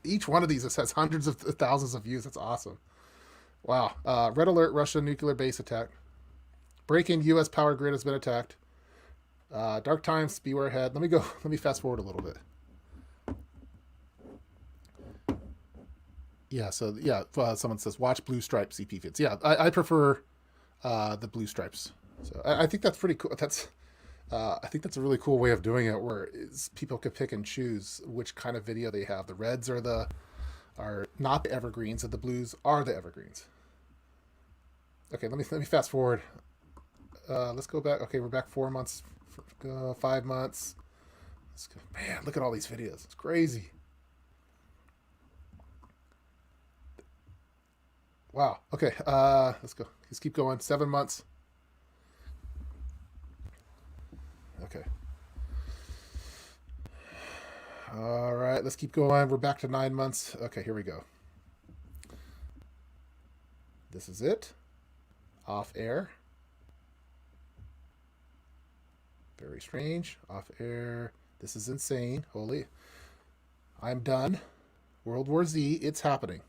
Each one of these has hundreds of thousands of views. That's awesome. Wow. Red alert, Russian nuclear base attack. Break-in, U.S. power grid has been attacked. Dark times, beware ahead. Let me fast forward a little bit. Yeah, so yeah, someone says watch blue stripes CP fits. Yeah, I prefer the blue stripes. So I think that's pretty cool. I think that's a really cool way of doing it, where people could pick and choose which kind of video they have. The reds are not the evergreens, and the blues are the evergreens. Okay, let me fast forward. Let's go back. Okay, we're back 4 months, 5 months. Let's go. Man, look at all these videos. It's crazy. Wow. Okay. Let's go. Let's keep going. 7 months. Okay. All right. Let's keep going. We're back to 9 months. Okay. Here we go. This is it. Off air. Very strange. Off air. This is insane. Holy. I'm done. World War Z. It's happening.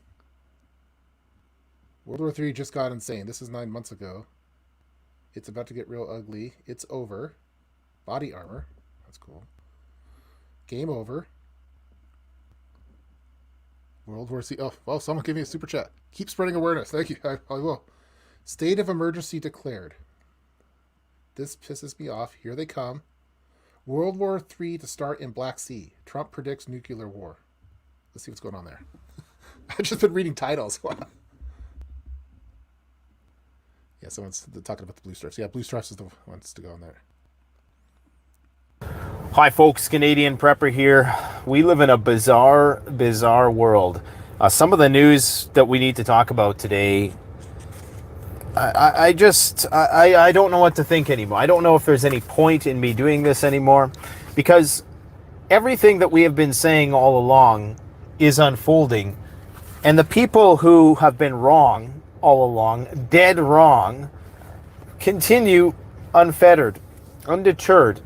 World War III just got insane. This is 9 months ago. It's about to get real ugly. It's over. Body armor. That's cool. Game over. World War Z. Oh, well, someone give me a super chat. Keep spreading awareness. Thank you. I will. State of emergency declared. This pisses me off. Here they come. World War III to start in Black Sea. Trump predicts nuclear war. Let's see what's going on there. I've just been reading titles. Yeah, someone's talking about the blue stripes. Yeah, blue stripes is the ones to go in there. Hi folks, Canadian Prepper here. We live in a bizarre world. Some of the news that we need to talk about today, I don't know what to think anymore. I don't know if there's any point in me doing this anymore, because everything that we have been saying all along is unfolding, and the people who have been wrong all along, dead wrong, continue unfettered, undeterred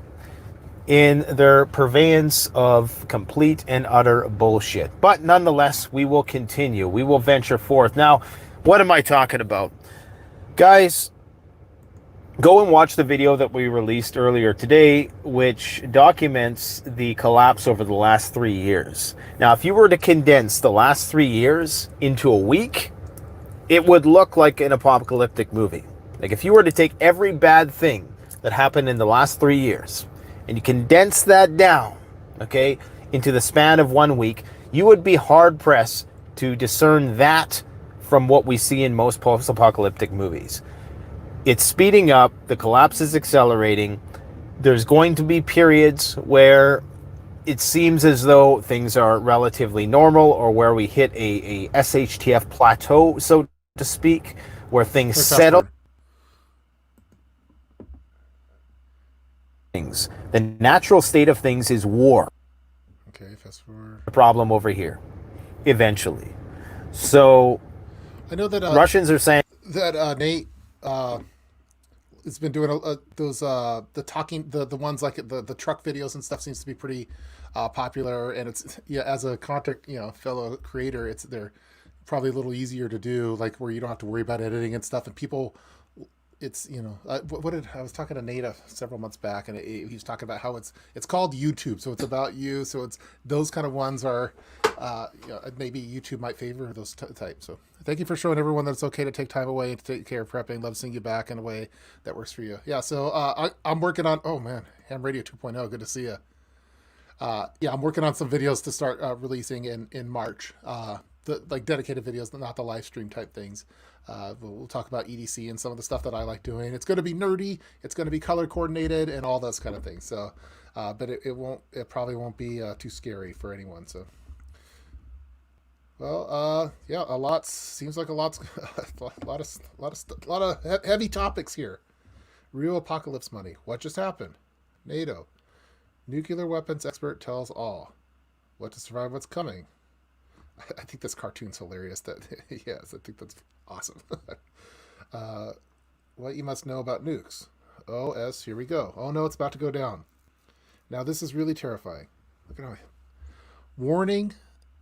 in their purveyance of complete and utter bullshit. But nonetheless, we will continue. We will venture forth. Now, what am I talking about? Guys, go and watch the video that we released earlier today, which documents the collapse over the last 3 years. Now, if you were to condense the last 3 years into a week, it would look like an apocalyptic movie. Like if you were to take every bad thing that happened in the last 3 years and you condense that down, okay, into the span of 1 week, you would be hard pressed to discern that from what we see in most post-apocalyptic movies. It's speeding up, the collapse is accelerating. There's going to be periods where it seems as though things are relatively normal, or where we hit a SHTF plateau, so to speak, where things settle. The natural state of things is war. Okay, fast forward. The problem over here, eventually. So I know that Russians are saying that Nate has been doing those the talking the ones like the truck videos and stuff seems to be pretty popular, and it's as a content fellow creator, they're probably a little easier to do, like where you don't have to worry about editing and stuff, and people. It's I was talking to Nate several months back, and he was talking about how it's called YouTube, so it's about you, so it's those kind of ones are maybe YouTube might favor those types. So thank you for showing everyone that it's okay to take time away and to take care of prepping. Love seeing you back in a way that works for you. Yeah, so I'm working on Ham Radio 2.0. Good to see you. I'm working on some videos to start releasing in March. The dedicated videos, not the live stream type things. We'll talk about EDC and some of the stuff that I like doing. It's going to be nerdy. It's going to be color coordinated and all those kind of things. So, but it probably won't be too scary for anyone. So, well, a lot seems like a lot of heavy topics here. Real apocalypse money. What just happened? NATO. Nuclear weapons expert tells all. What to survive what's coming. I think this cartoon's hilarious. Yes, I think that's awesome. What you must know about nukes. OS, here we go. Oh no, it's about to go down. Now this is really terrifying. Look at how. Warning,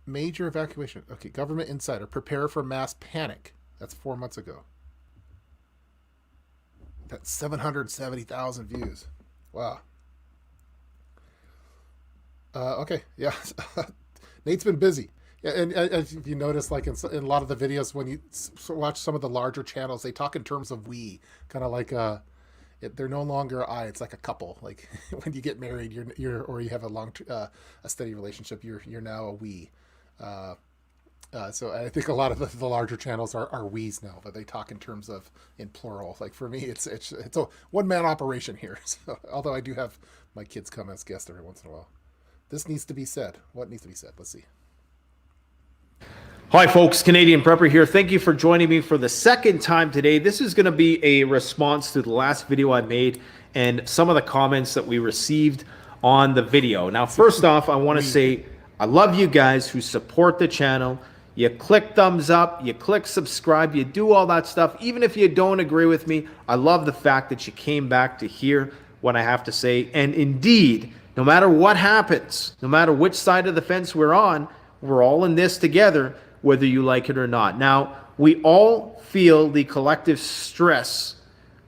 major evacuation. Okay, government insider, prepare for mass panic. That's 4 months ago. That's 770,000 views. Wow. Okay, yeah. Nate's been busy. Yeah, and if you notice, like in a lot of the videos, when you watch some of the larger channels, they talk in terms of we, kind of like they're no longer I. It's like a couple. Like when you get married, you're or you have a steady relationship. You're now a we. So I think a lot of the larger channels are we's now, but they talk in terms of in plural. Like for me, it's a one man operation here. So although I do have my kids come as guests every once in a while. This needs to be said. What needs to be said? Let's see. Hi folks, Canadian Prepper here. Thank you for joining me for the second time today. This is going to be a response to the last video I made and some of the comments that we received on the video. Now, first off, I want to say I love you guys who support the channel. You click thumbs up, you click subscribe, you do all that stuff. Even if you don't agree with me, I love the fact that you came back to hear what I have to say. And indeed, no matter what happens, no matter which side of the fence we're on, we're all in this together, whether you like it or not. Now, we all feel the collective stress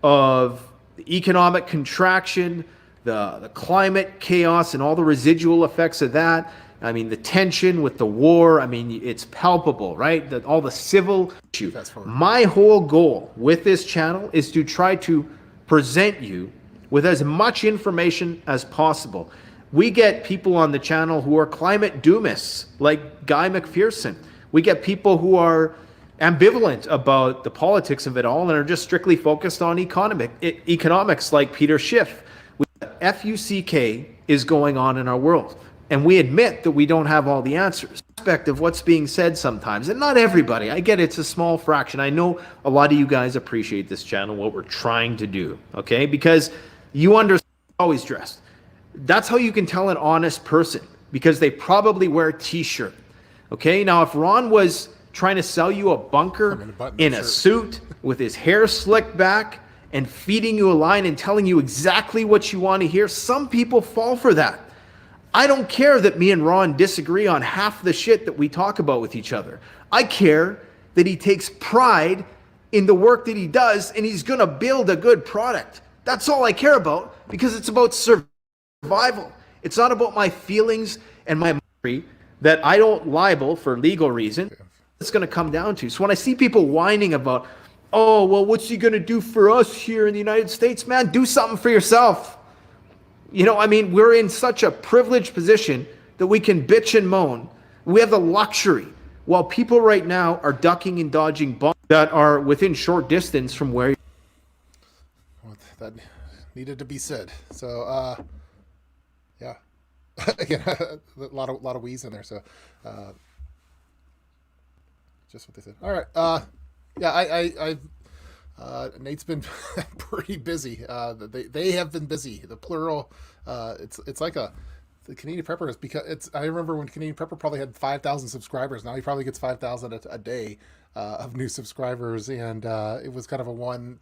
of the economic contraction, the climate chaos, and all the residual effects of that. I mean, the tension with the war, I mean, it's palpable, right? All the civil issue. My whole goal with this channel is to try to present you with as much information as possible. We get people on the channel who are climate doomists, like Guy McPherson. We get people who are ambivalent about the politics of it all and are just strictly focused on economics, like Peter Schiff. FUCK is going on in our world, and we admit that we don't have all the answers. Aspect of what's being said sometimes, and not everybody. I get it's a small fraction. I know a lot of you guys appreciate this channel, what we're trying to do, okay? Because you understand always dressed. That's how you can tell an honest person, because they probably wear a t-shirt. Okay, now if Ron was trying to sell you a bunker in a suit with his hair slicked back and feeding you a line and telling you exactly what you want to hear, some people fall for that. I don't care that me and Ron disagree on half the shit that we talk about with each other. I care that he takes pride in the work that he does and he's going to build a good product. That's all I care about, because it's about survival. It's not about my feelings and my memory that I don't libel for legal reasons. It's going to come down to. So when I see people whining about, oh, well, what's he going to do for us here in the United States? Man, do something for yourself. You know, I mean, we're in such a privileged position that we can bitch and moan. We have the luxury, while people right now are ducking and dodging bombs that are within short distance from where. Well, that needed to be said. So, yeah. Again, a lot of wheeze in there. So, just what they said. All right. Yeah, Nate's been pretty busy. They have been busy. The plural. It's like the Canadian Prepper is, because I remember when Canadian Prepper probably had 5,000 subscribers. Now he probably gets 5,000 a day of new subscribers, and it was kind of a one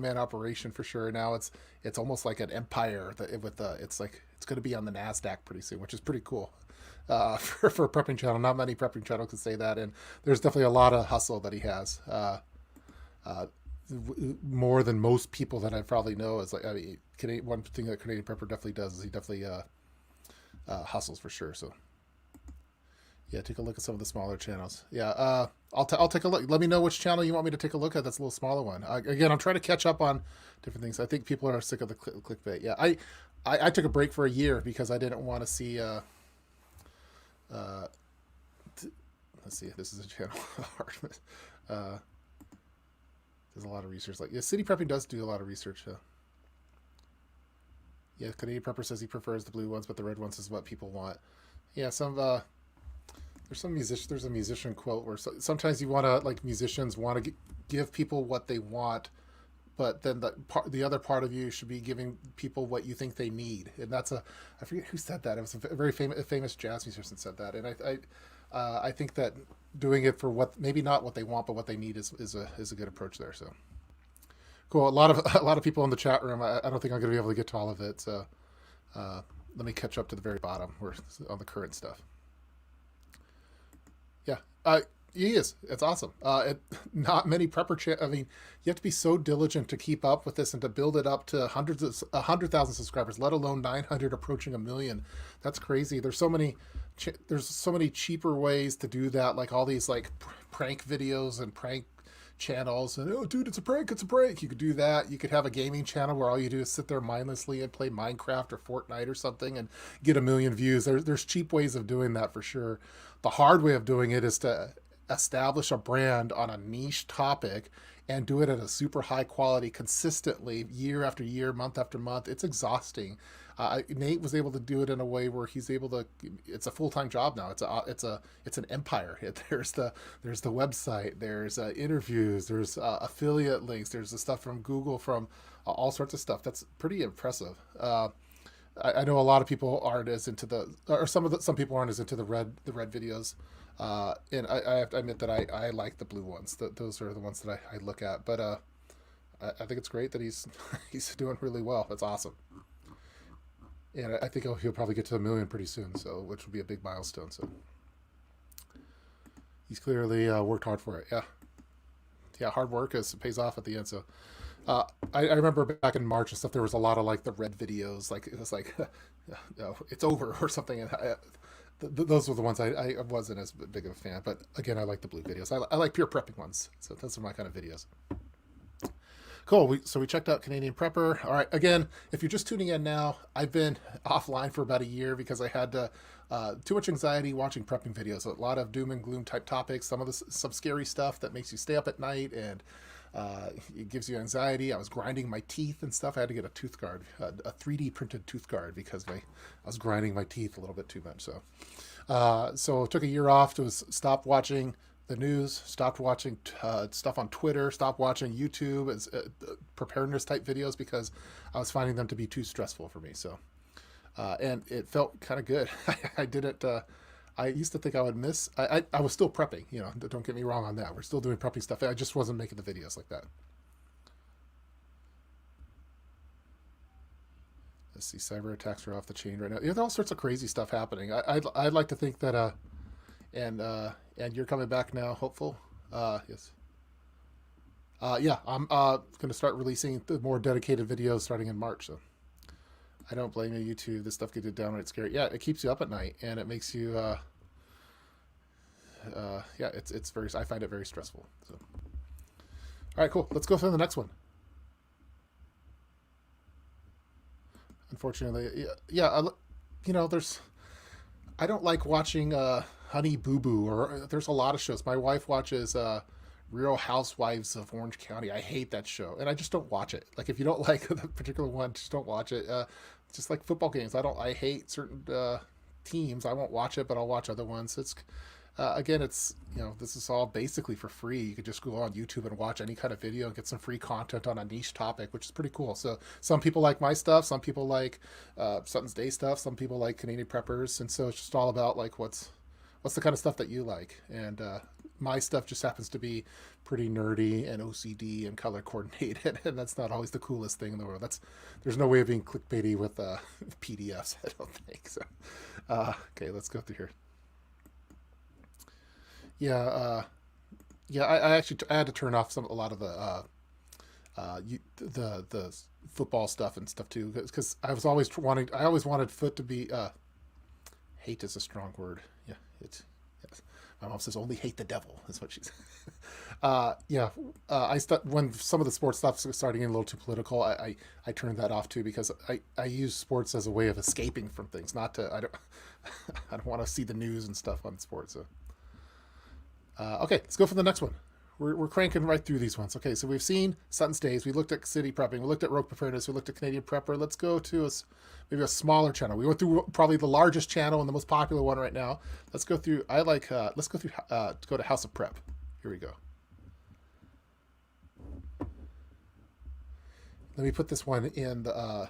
man operation for sure. Now it's almost like an empire. It's going to be on the NASDAQ pretty soon, which is pretty cool for a prepping channel. Not many prepping channels can say that, and there's definitely a lot of hustle that he has. More than most people that I probably know is like, I mean, one thing that Canadian Prepper definitely does is he definitely hustles for sure. So yeah, take a look at some of the smaller channels. Yeah, I'll take a look. Let me know which channel you want me to take a look at. That's a little smaller one. Again, I'm trying to catch up on different things. I think people are sick of the clickbait. Yeah, I took a break for a year because I didn't want to see. Let's see. This is a channel. There's a lot of research. Like, yeah, City Prepping does do a lot of research. Yeah, Canadian Prepper says he prefers the blue ones, but the red ones is what people want. Yeah, there's a musician quote where sometimes you want to, like, musicians want to give people what they want, but then the other part of you should be giving people what you think they need. And that's I forget who said that. It was a very famous jazz musician said that. And I think that doing it for what, maybe not what they want, but what they need is a good approach there. So cool. A lot of people in the chat room. I don't think I'm going to be able to get to all of it. So let me catch up to the very bottom. We're on the current stuff. Yeah. He is. It's awesome. Not many prepper. I mean, you have to be so diligent to keep up with this and to build it up to hundreds of 100,000 subscribers, let alone 900 approaching a million. That's crazy. There's so many cheaper ways to do that. Like all these like prank videos and prank channels. And oh, dude, it's a prank. It's a prank. You could do that. You could have a gaming channel where all you do is sit there mindlessly and play Minecraft or Fortnite or something and get a million views. There's cheap ways of doing that for sure. The hard way of doing it is to establish a brand on a niche topic and do it at a super high quality consistently year after year, month after month. It's exhausting. Nate was able to do it in a way where he's able to. It's a full time job now. It's an empire. There's the website. There's interviews. There's affiliate links. There's the stuff from Google, from all sorts of stuff. That's pretty impressive. I know a lot of people aren't as into some people aren't as into the red videos. And I have to admit that I like the blue ones. Those are the ones that I look at. But I think it's great that he's he's doing really well. That's awesome. And I think he'll probably get to 1 million pretty soon, so which will be a big milestone. So he's clearly worked hard for it. Yeah, hard work pays off at the end. So I remember back in March and stuff, there was a lot of like the red videos, like it was like, no, it's over or something. And those were the ones I wasn't as big of a fan. But again, I like the blue videos. I like pure prepping ones. So those are my kind of videos. Cool. So we checked out Canadian Prepper. All right. Again, if you're just tuning in now, I've been offline for about a year because I had too much anxiety watching prepping videos. A lot of doom and gloom type topics. Some scary stuff that makes you stay up at night and it gives you anxiety. I was grinding my teeth and stuff. I had to get a tooth guard, a 3D printed tooth guard because I was grinding my teeth a little bit too much. So took a year off to stop watching the news, stopped watching stuff on Twitter, stopped watching YouTube as preparedness type videos because I was finding them to be too stressful for me. So, and it felt kind of good. I did it. I used to think I would miss. I was still prepping. You know, don't get me wrong on that. We're still doing prepping stuff. I just wasn't making the videos like that. Let's see. Cyber attacks are off the chain right now. There's all sorts of crazy stuff happening. I'd like to think that. And you're coming back now, hopeful. Yes. Yeah, I'm going to start releasing the more dedicated videos starting in March. So I don't blame you. YouTube, this stuff gets downright scary. Yeah, it keeps you up at night and it makes you. Yeah, it's very. I find it very stressful. So, all right, cool. Let's go for the next one. Unfortunately, yeah. I don't like watching Honey Boo Boo, or there's a lot of shows. My wife watches Real Housewives of Orange County. I hate that show, and I just don't watch it. Like if you don't like the particular one, just don't watch it. Just like football games, I hate certain teams. I won't watch it, but I'll watch other ones. It's again, it's this is all basically for free. You could just go on YouTube and watch any kind of video and get some free content on a niche topic, which is pretty cool. So some people like my stuff, some people like Sutton's Day stuff, some people like Canadian Preppers, and so it's just all about like what's the kind of stuff that you like. And my stuff just happens to be pretty nerdy and OCD and color coordinated, and that's not always the coolest thing in the world. There's no way of being clickbaity with PDFs, I don't think. So okay, let's go through here. Yeah, I actually had to turn off a lot of the football stuff and stuff too, because I always wanted foot to be. Hate is a strong word. Yeah, yes. My mom says only hate the devil. That's what she says. When some of the sports stuff started getting a little too political, I turned that off too because I use sports as a way of escaping from things. Not to I don't want to see the news and stuff on sports. So. Okay, let's go for the next one. We're cranking right through these ones. Okay, so we've seen Sutton's Days. We looked at city prepping. We looked at rogue preparedness. We looked at Canadian Prepper. Let's go to maybe a smaller channel. We went through probably the largest channel and the most popular one right now. Let's go through. Let's go through. Go to House of Prep. Here we go. Let me put this one in the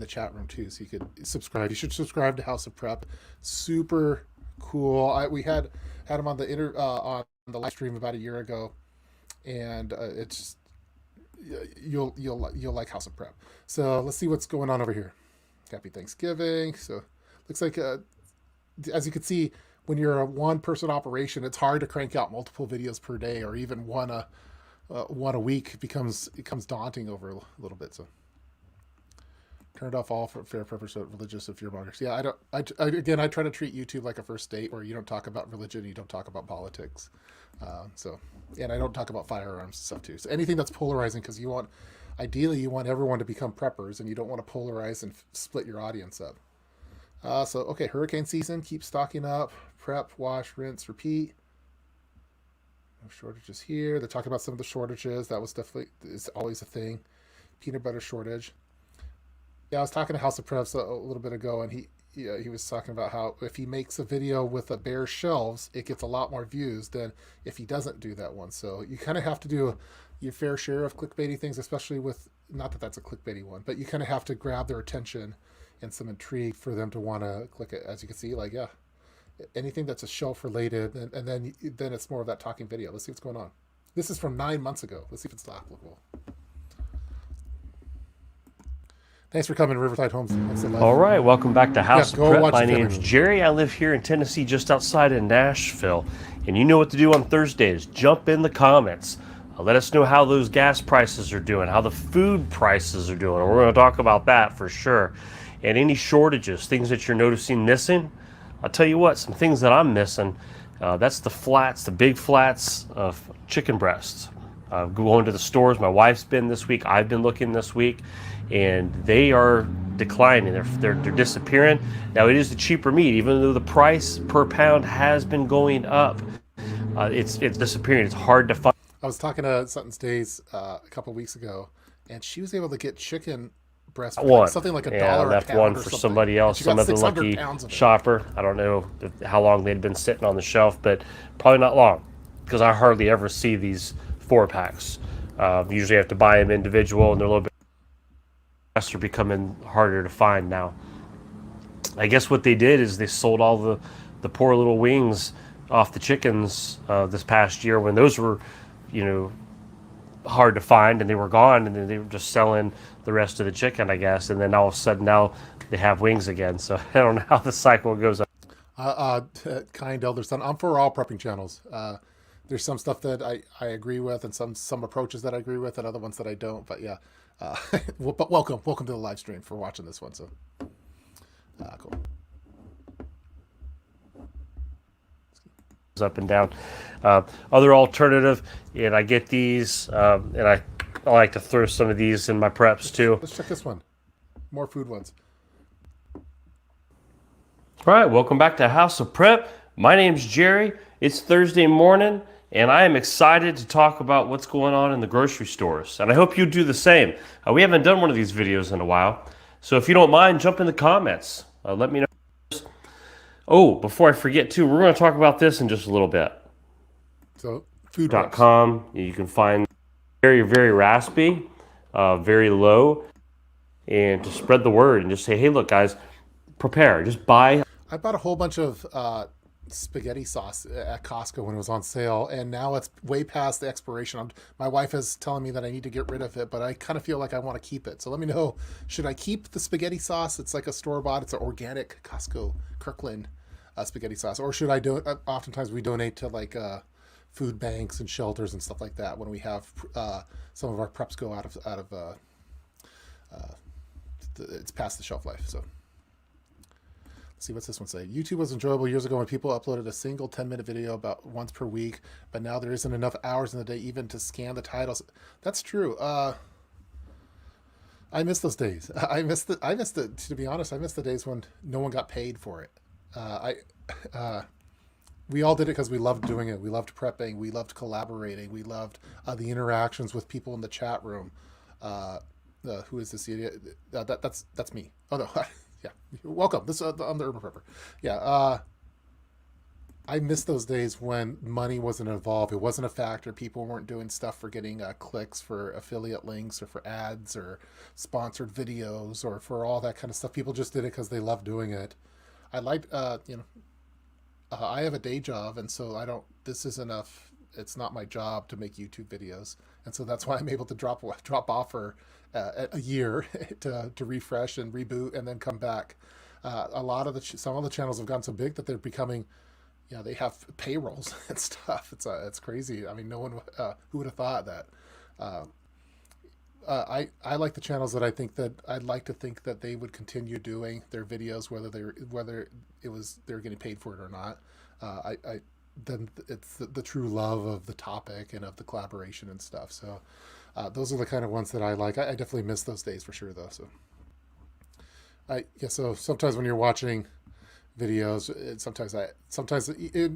chat room too, so you could subscribe. You should subscribe to House of Prep. Super cool. We had him on on the live stream about a year ago, and it's you'll like House of Prep. So let's see what's going on over here. Happy Thanksgiving. So looks like as you can see, when you're a one-person operation, it's hard to crank out multiple videos per day, or even one a week. It becomes daunting over a little bit. So turned off all fair preppers, religious and fear mongers. Yeah, again, I try to treat YouTube like a first date where you don't talk about religion, you don't talk about politics. And I don't talk about firearms and stuff too. So anything that's polarizing, because ideally you want everyone to become preppers, and you don't want to polarize and split your audience up. Okay, hurricane season, keep stocking up, prep, wash, rinse, repeat. No shortages here. They're talking about some of the shortages. That was is always a thing. Peanut butter shortage. Yeah, I was talking to House of Preps a little bit ago, and he was talking about how if he makes a video with a bare shelves, it gets a lot more views than if he doesn't do that one. So you kind of have to do your fair share of clickbaity things, especially with, not that that's a clickbaity one, but you kind of have to grab their attention and some intrigue for them to want to click it. As you can see, like, yeah, anything that's a shelf related, and then it's more of that talking video. Let's see what's going on. This is from 9 months ago. Let's see if it's still applicable. Thanks for coming, Riverside Homes. All right, welcome back to House of Prep. My name's video. Jerry. I live here in Tennessee, just outside of Nashville. And you know what to do on Thursdays. Jump in the comments. Let us know how those gas prices are doing, how the food prices are doing. We're going to talk about that for sure. And any shortages, things that you're noticing missing. I'll tell you what, some things that I'm missing. That's the flats, the big flats of chicken breasts. Going to the stores. My wife's been this week. I've been looking this week. And they are declining. They're disappearing. Now, it is the cheaper meat, even though the price per pound has been going up. It's disappearing. It's hard to find. I was talking to Sutton's Days a couple of weeks ago, and she was able to get chicken breast for something like $1 I left a pound one or for something. somebody else, some other lucky shopper. I don't know how long they'd been sitting on the shelf, but probably not long, because I hardly ever see these 4-packs. Usually I have to buy them individual, and they're a little bit are becoming harder to find now. I guess what they did is they sold all the poor little wings off the chickens this past year, when those were, hard to find, and they were gone, and then they were just selling the rest of the chicken, I guess. And then all of a sudden now they have wings again. So I don't know how the cycle goes. Kind elder son, I'm for all prepping channels. There's some stuff that I agree with, and some approaches that I agree with, and other ones that I don't. But yeah, but welcome to the live stream for watching this one. So cool. Up and down. Other alternative, and I get these, and I like to throw some of these in my preps too. Let's check this one. More food ones. All right, welcome back to House of Prep. My name's Jerry. It's Thursday morning, and I am excited to talk about what's going on in the grocery stores. And I hope you do the same. We haven't done one of these videos in a while, so if you don't mind, jump in the comments. Let me know. Oh, before I forget too, we're going to talk about this in just a little bit. So, food.com, you can find very, very raspy, very low, and to spread the word and just say, hey, look, guys, prepare. Just buy. I bought a whole bunch of spaghetti sauce at Costco when it was on sale, and now it's way past the expiration. My wife is telling me that I need to get rid of it, but I kind of feel like I want to keep it. So let me know, should I keep the spaghetti sauce? It's like a store-bought, it's an organic Costco Kirkland spaghetti sauce, or should I do it? Oftentimes we donate to like food banks and shelters and stuff like that when we have some of our preps go out of it's past the shelf life. So let's see, what's this one say? YouTube was enjoyable years ago when people uploaded a single 10-minute video about once per week, but now there isn't enough hours in the day even to scan the titles. That's true. I miss those days. I miss the, to be honest, I miss the days when no one got paid for it. We all did it because we loved doing it. We loved prepping. We loved collaborating. We loved the interactions with people in the chat room. Who is this idiot? That's me. Oh no, yeah. Welcome. This I'm the Urban Prepper. Yeah. I miss those days when money wasn't involved. It wasn't a factor. People weren't doing stuff for getting clicks for affiliate links or for ads or sponsored videos or for all that kind of stuff. People just did it because they loved doing it. I like, I have a day job, and so this is enough. It's not my job to make YouTube videos. And so that's why I'm able to drop off for a year to refresh and reboot and then come back. Some of the channels have gotten so big that they're becoming, yeah, they have payrolls and stuff. It's crazy. I mean, no one who would have thought that. Uh, I like the channels that I think that I'd like to think that they would continue doing their videos, whether it was they're getting paid for it or not. I then it's the true love of the topic and of the collaboration and stuff. So those are the kind of ones that I like. I definitely miss those days for sure, though. So so sometimes when you're watching videos,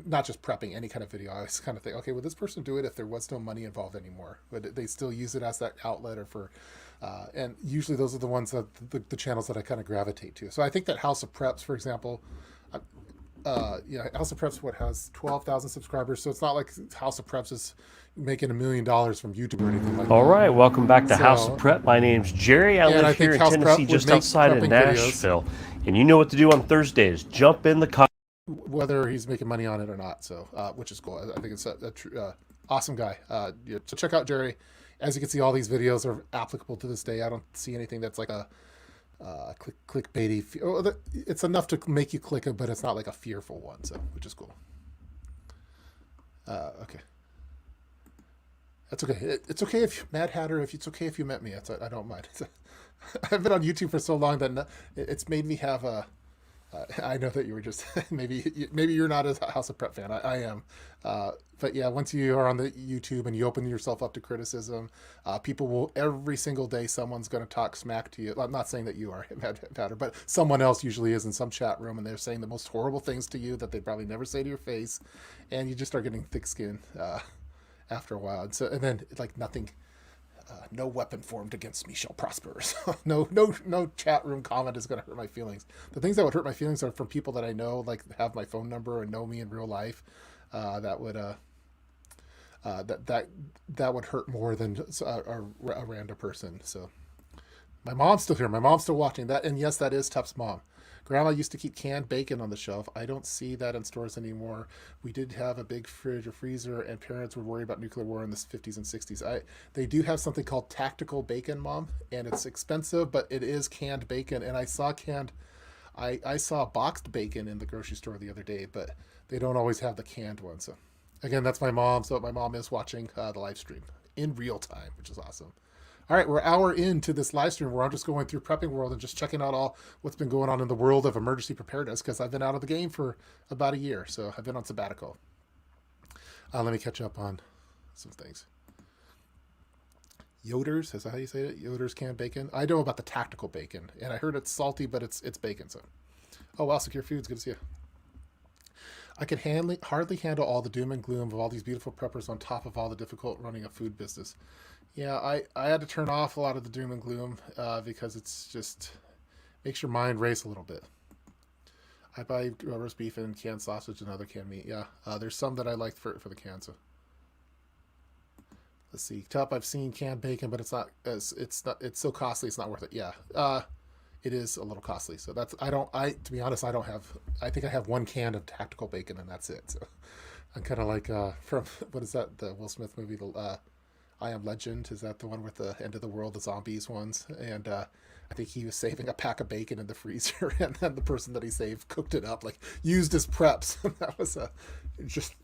not just prepping any kind of video, I always kind of think, okay, would this person do it if there was no money involved anymore? Would they still use it as that outlet or for and usually those are the ones that the channels that I kind of gravitate to. So I think that House of Preps, for example, House of Preps has 12,000 subscribers, so it's not like House of Preps is making $1 million from YouTube or anything like that. All right, welcome back to House of Prep. My name's Jerry. I live here in Tennessee, just outside of Nashville. And you know what to do on Thursdays. Jump in the comments. Whether he's making money on it or not, so which is cool. I think it's awesome guy. So check out Jerry. As you can see, all these videos are applicable to this day. I don't see anything that's like a clickbaity. It's enough to make you click it, but it's not like a fearful one. So, which is cool. Okay, that's okay. It's okay if Mad Hatter. If it's okay if you met me, I don't mind. I've been on YouTube for so long that it's made me have a. I know that you were just maybe you're not a House of Prep fan. I am, but yeah, once you are on the YouTube and you open yourself up to criticism, people will every single day someone's going to talk smack to you. I'm not saying that you are Matter, but someone else usually is in some chat room and they're saying the most horrible things to you that they probably never say to your face, and you just start getting thick skin after a while. And then like nothing. No weapon formed against me shall prosper. So no chat room comment is going to hurt my feelings. The things that would hurt my feelings are from people that I know, like have my phone number and know me in real life. That would hurt more than a random person. So my mom's still here. My mom's still watching that, and yes, that is Tuf's mom. Grandma used to keep canned bacon on the shelf. I don't see that in stores anymore. We did have a big fridge or freezer, and parents would worry about nuclear war in the 50s and 60s. They do have something called tactical bacon, Mom, and it's expensive, but it is canned bacon. And I saw I saw boxed bacon in the grocery store the other day, but they don't always have the canned one. So again, that's my mom. So my mom is watching the live stream in real time, which is awesome. All right, we're an hour into this live stream where I'm just going through Prepping World and just checking out all what's been going on in the world of emergency preparedness, because I've been out of the game for about a year, so I've been on sabbatical. Let me catch up on some things. Yoder's, is that how you say it? Yoder's canned bacon. I know about the tactical bacon, and I heard it's salty, but it's bacon. So, oh wow, Secure Foods, good to see you. I could hardly handle all the doom and gloom of all these beautiful preppers on top of all the difficult running a food business. Yeah, I had to turn off a lot of the doom and gloom because it's just makes your mind race a little bit. I buy roast beef and canned sausage and other canned meat. Yeah, there's some that I like for the cans. So. Let's see. I've seen canned bacon, but it's so costly. It's not worth it. Yeah, it is a little costly. So to be honest, I think I have one can of tactical bacon and that's it. So I'm kind of like from what is that? The Will Smith movie, I Am Legend. Is that the one with the end of the world, the zombies ones? And I think he was saving a pack of bacon in the freezer, and then the person that he saved cooked it up, like used his preps. That was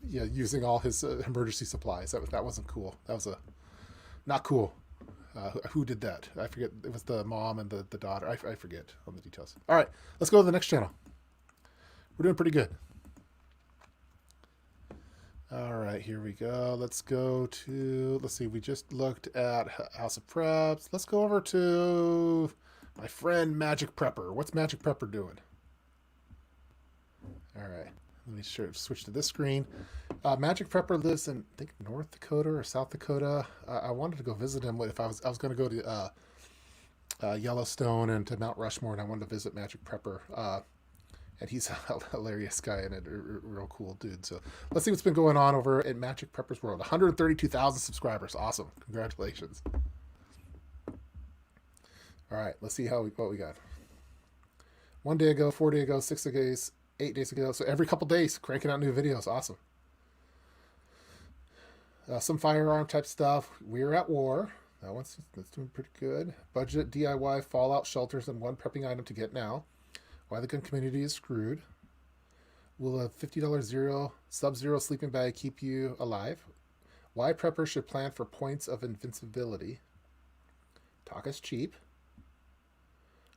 using all his emergency supplies. That wasn't cool. That was not cool. Who did that? I forget. It was the mom and the daughter. I forget all the details. All right, let's go to the next channel. We're doing pretty good. All right, here we go. Let's see, we just looked at House of Preps. Let's go over to my friend Magic Prepper. What's Magic Prepper doing? All right, let me switch to this screen. Magic Prepper lives in, I think, North Dakota or South Dakota. I wanted to go visit him if I was going to go to Yellowstone and to Mount Rushmore, and I wanted to visit Magic Prepper. And he's a hilarious guy and a real cool dude. So let's see what's been going on over at Magic Prepper's World. 132,000 subscribers. Awesome. Congratulations. All right, let's see what we got. 1 day ago, 4 days ago, 6 days, 8 days ago. So every couple days, cranking out new videos. Awesome. Some firearm type stuff. We're at war. That's doing pretty good. Budget, DIY, fallout, shelters, and one prepping item to get now. Why the gun community is screwed. Will a $50 Sub-Zero sleeping bag keep you alive? Why preppers should plan for points of invincibility. Talk is cheap.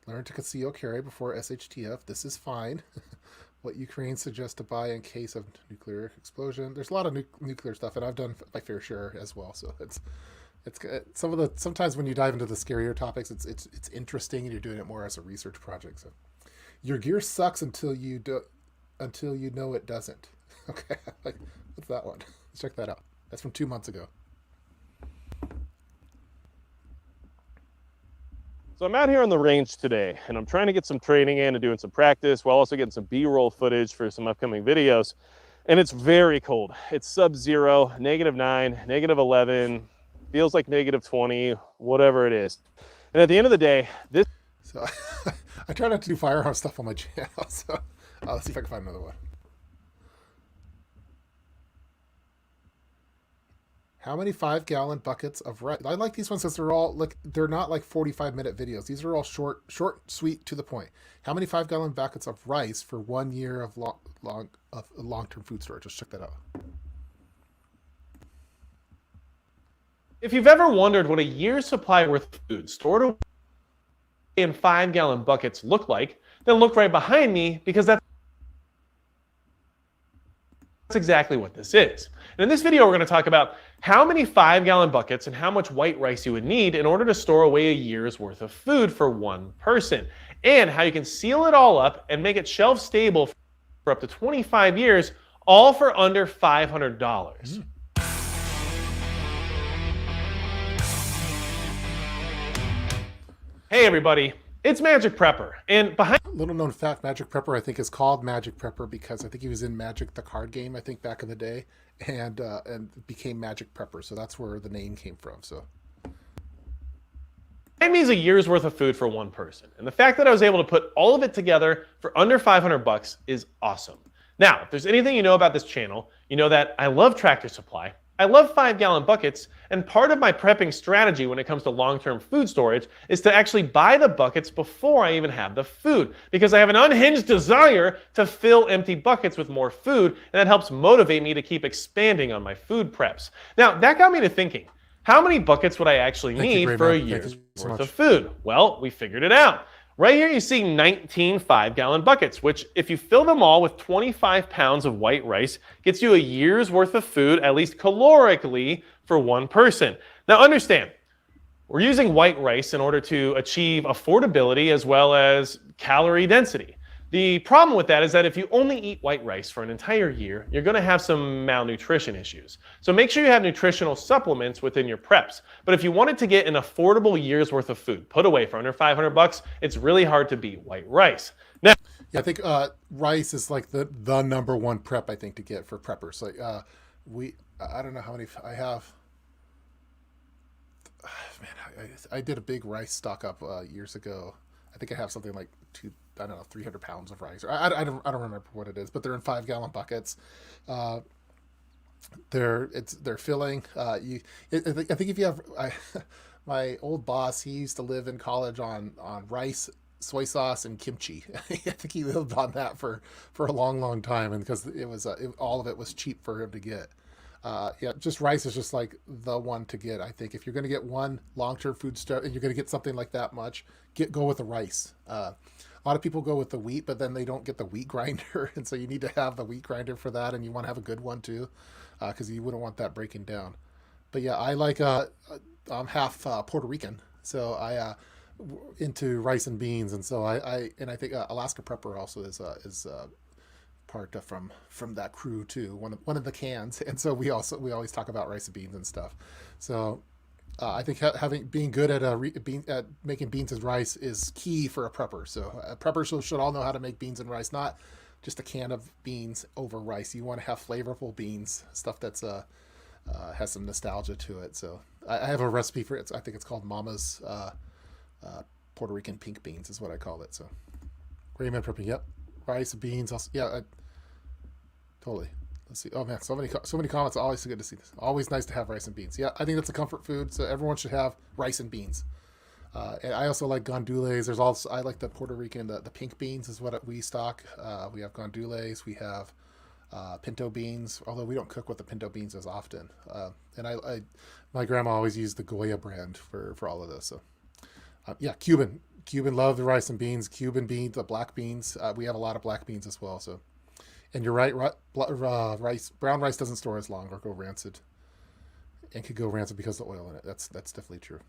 Learn to conceal carry before SHTF. This is fine. What Ukraine suggests to buy in case of nuclear explosion. There's a lot of nuclear stuff, and I've done my fair share as well. So it's sometimes when you dive into the scarier topics, it's interesting, and you're doing it more as a research project. So your gear sucks until you know it doesn't. Okay, like what's that one? Let's check that out. That's from 2 months ago. So I'm out here on the range today, and I'm trying to get some training in and doing some practice while also getting some B-roll footage for some upcoming videos. And it's very cold. It's sub-zero, -9, -11, feels like -20, whatever it is. And at the end of the day, this... So I try not to do firearm stuff on my channel, so let's see if I can find another one. How many 5-gallon buckets of rice? I like these ones because they're not like 45-minute videos. These are all short, sweet, to the point. How many 5-gallon buckets of rice for 1 year of long-term food storage? Let's check that out. If you've ever wondered what a year's supply worth of food stored away in 5-gallon buckets look like, then look right behind me, because that's exactly what this is. And in this video, we're going to talk about how many 5-gallon buckets and how much white rice you would need in order to store away a year's worth of food for one person, and how you can seal it all up and make it shelf stable for up to 25 years, all for under $500. Hey everybody, it's Magic Prepper, and behind... Little known fact, Magic Prepper I think is called Magic Prepper because I think he was in Magic the card game, I think back in the day, and became Magic Prepper, so that's where the name came from. So behind me is a year's worth of food for one person, and the fact that I was able to put all of it together for under $500 is awesome. Now, if there's anything you know about this channel, you know that I love Tractor Supply, I love 5-gallon buckets, and part of my prepping strategy when it comes to long-term food storage is to actually buy the buckets before I even have the food, because I have an unhinged desire to fill empty buckets with more food, and that helps motivate me to keep expanding on my food preps. Now, that got me to thinking, how many buckets would I actually need for a year's worth of food? Well, we figured it out. Right here you see 19 5-gallon buckets, which if you fill them all with 25 pounds of white rice, gets you a year's worth of food, at least calorically, for one person. Now understand, we're using white rice in order to achieve affordability as well as calorie density. The problem with that is that if you only eat white rice for an entire year, you're going to have some malnutrition issues. So make sure you have nutritional supplements within your preps. But if you wanted to get an affordable year's worth of food put away for under $500, it's really hard to beat white rice. Now, yeah, I think rice is like the number one prep I think to get for preppers. Like I don't know how many I have. Man, I did a big rice stock up years ago. I think I have something like 300 pounds of rice. I don't remember what it is, but they're in 5-gallon buckets. They're filling. I think if you have, my old boss, he used to live in college on rice, soy sauce, and kimchi. I think he lived on that for a long time, and because it was all of it was cheap for him to get. Yeah, just rice is just like the one to get. I think if you're going to get one long-term food stuff and you're going to get something like that much, go with the rice. A lot of people go with the wheat, but then they don't get the wheat grinder, and so you need to have the wheat grinder for that, and you want to have a good one too, because you wouldn't want that breaking down. But yeah, I like I'm half Puerto Rican, so I into rice and beans, and so I think Alaska Prepper also is part from that crew too, one of the cans, and so we always talk about rice and beans and stuff. So I think being good at making beans and rice is key for a prepper. So preppers should all know how to make beans and rice, not just a can of beans over rice. You want to have flavorful beans, stuff that's has some nostalgia to it. So I have a recipe for it. I think it's called Mama's Puerto Rican pink beans is what I call it. So great meal prepping. Yep, rice, beans. Also, yeah, totally. Let's see. Oh man, so many comments. Always so good to see this. Always nice to have rice and beans. Yeah, I think that's a comfort food, so everyone should have rice and beans. And I also like gandules. There's also, I like the Puerto Rican, the pink beans is what we stock. We have gandules. We have pinto beans, although we don't cook with the pinto beans as often. And my grandma always used the Goya brand for all of this. So yeah, Cuban love the rice and beans. Cuban beans, the black beans. We have a lot of black beans as well. So, and you're right, brown rice doesn't store as long or go rancid, and could go rancid because of the oil in it. That's definitely true.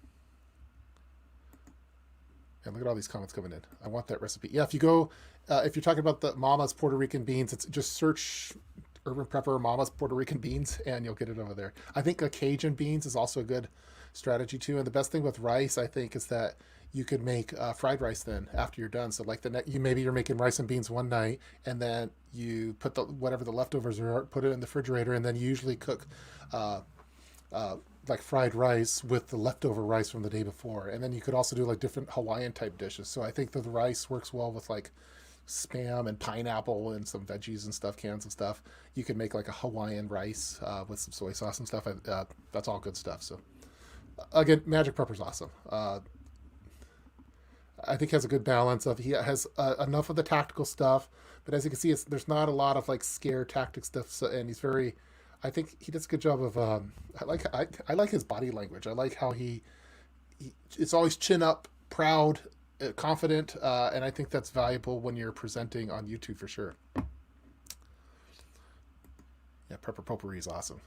And look at all these comments coming in. I want that recipe. Yeah, if you go, if you're talking about the Mama's Puerto Rican beans, it's just search Urban Prepper Mama's Puerto Rican beans, and you'll get it over there. I think Cajun beans is also a good strategy too. And the best thing with rice, I think, is that you could make fried rice then after you're done. So like maybe you're making rice and beans one night, and then you put whatever the leftovers are, put it in the refrigerator, and then you usually cook like fried rice with the leftover rice from the day before. And then you could also do like different Hawaiian type dishes. So I think that the rice works well with like spam and pineapple and some veggies and stuff, cans of stuff. You could make like a Hawaiian rice with some soy sauce and stuff. That's all good stuff. So again, Magic Prepper's awesome. I think has a good balance of, he has enough of the tactical stuff, but as you can see, there's not a lot of like scare tactic stuff. So, and he's very, I think he does a good job of. I like his body language. I like how he it's always chin up, proud, confident, and I think that's valuable when you're presenting on YouTube for sure. Yeah, Prepper Potpourri is awesome.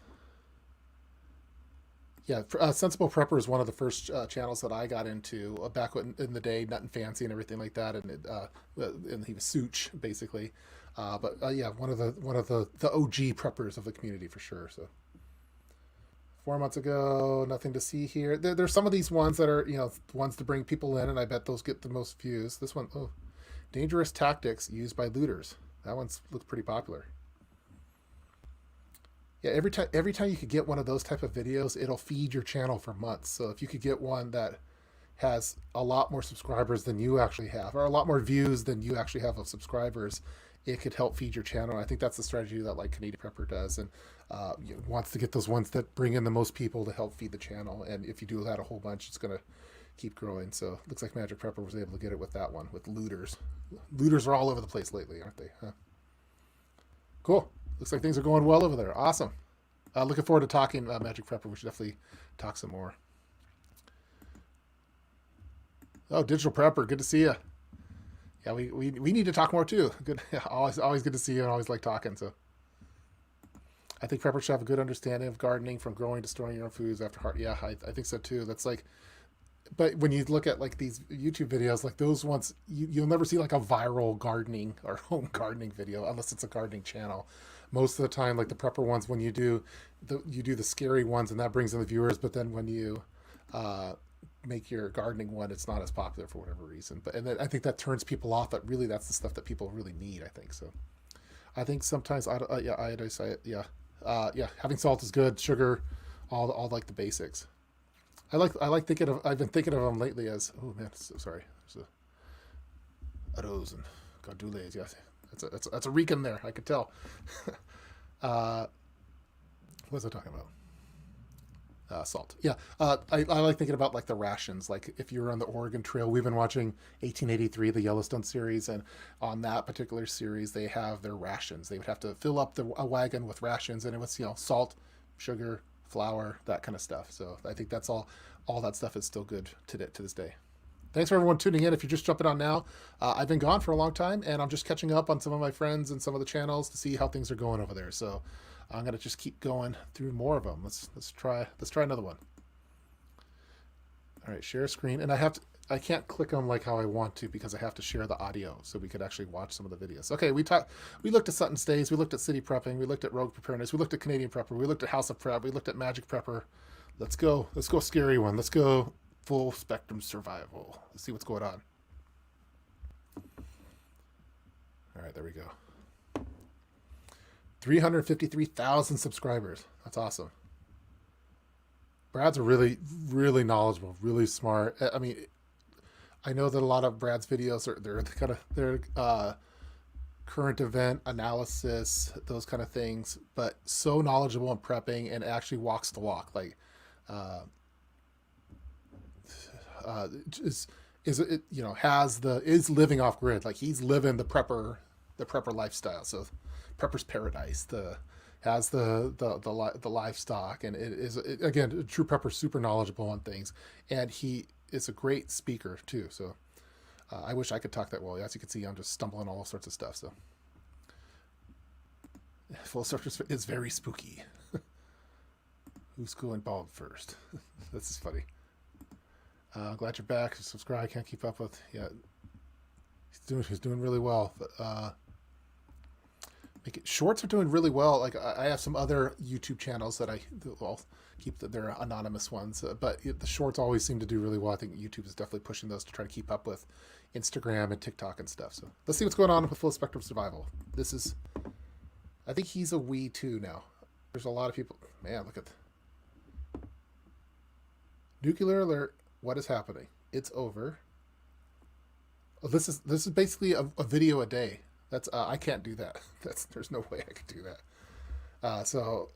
Yeah, Sensible Prepper is one of the first channels that I got into back in the day, Nut and Fancy and everything like that, and he was Such basically. But yeah, one of the OG preppers of the community for sure. So 4 months ago, nothing to see here. There's some of these ones that are ones to bring people in, and I bet those get the most views. This one, dangerous tactics used by looters. That one's looks pretty popular. Yeah, every time you could get one of those type of videos, it'll feed your channel for months. So if you could get one that has a lot more subscribers than you actually have, or a lot more views than you actually have of subscribers, it could help feed your channel. I think that's the strategy that like Canadian Prepper does, and wants to get those ones that bring in the most people to help feed the channel. And if you do that a whole bunch, it's gonna keep growing. So looks like Magic Prepper was able to get it with that one with looters. Looters are all over the place lately, aren't they? Huh? Cool. Looks like things are going well over there. Awesome. Looking forward to talking Magic Prepper. We should definitely talk some more. Oh, Digital Prepper. Good to see you. Yeah, we need to talk more too. Good. Always good to see you, and always like talking. So I think preppers should have a good understanding of gardening, from growing to storing your own foods after hard. Yeah, I think so too. That's like, but when you look at like these YouTube videos, like those ones, you'll never see like a viral gardening or home gardening video unless it's a gardening channel. Most of the time, like the prepper ones, when you do the scary ones, and that brings in the viewers. But then when you make your gardening one, it's not as popular for whatever reason. And then I think that turns people off. But really, that's the stuff that people really need. I think so. I think sometimes having salt is good. Sugar, all like the basics. I've been thinking of them lately as, oh man, so sorry. There's arroz and gandules. Yes, that's a Rican there. I could tell. What was I talking about? Salt. Yeah. I like thinking about like the rations. Like if you're on the Oregon Trail, we've been watching 1883, the Yellowstone series, and on that particular series, they have their rations. They would have to fill up a wagon with rations, and it was salt, sugar, flour, that kind of stuff. So I think that's all that stuff is still good to this day. Thanks for everyone tuning in. If you're just jumping on now, I've been gone for a long time, and I'm just catching up on some of my friends and some of the channels to see how things are going over there. So I'm gonna just keep going through more of them. Let's try another one. All right, share screen, and I can't click them like how I want to because I have to share the audio so we could actually watch some of the videos. Okay, we looked at Sutton Stays, we looked at City Prepping, we looked at Rogue Preparedness, we looked at Canadian Prepper, we looked at House of Prep, we looked at Magic Prepper. Let's go scary one. Let's go full spectrum survival. Let's see what's going on. All right, there we go. 353,000 subscribers. That's awesome. Brad's really, really knowledgeable, really smart. I mean, I know that a lot of Brad's videos they're current event analysis, those kind of things, but so knowledgeable in prepping and actually walks the walk. Like, is it, you know, is living off grid. Like he's living the prepper lifestyle. So prepper's paradise. Has the livestock, and again, a true prepper, super knowledgeable on things, and he is a great speaker too. So I wish I could talk that well. As you can see, I'm just stumbling all sorts of stuff. So full circus is very spooky. Who's going bald first? This is funny. Glad you're back. Subscribe. Can't keep up with. Yeah, he's doing really well. But, shorts are doing really well. Like I have some other YouTube channels that I'll keep their anonymous ones, but the shorts always seem to do really well. I think YouTube is definitely pushing those to try to keep up with Instagram and TikTok and stuff. So let's see what's going on with Full Spectrum Survival. I think he's a Wii 2 now. There's a lot of people. Man, look at nuclear alert. What is happening? It's over. Oh, this is basically a video a day. That's I can't do that. There's no way I could do that. So,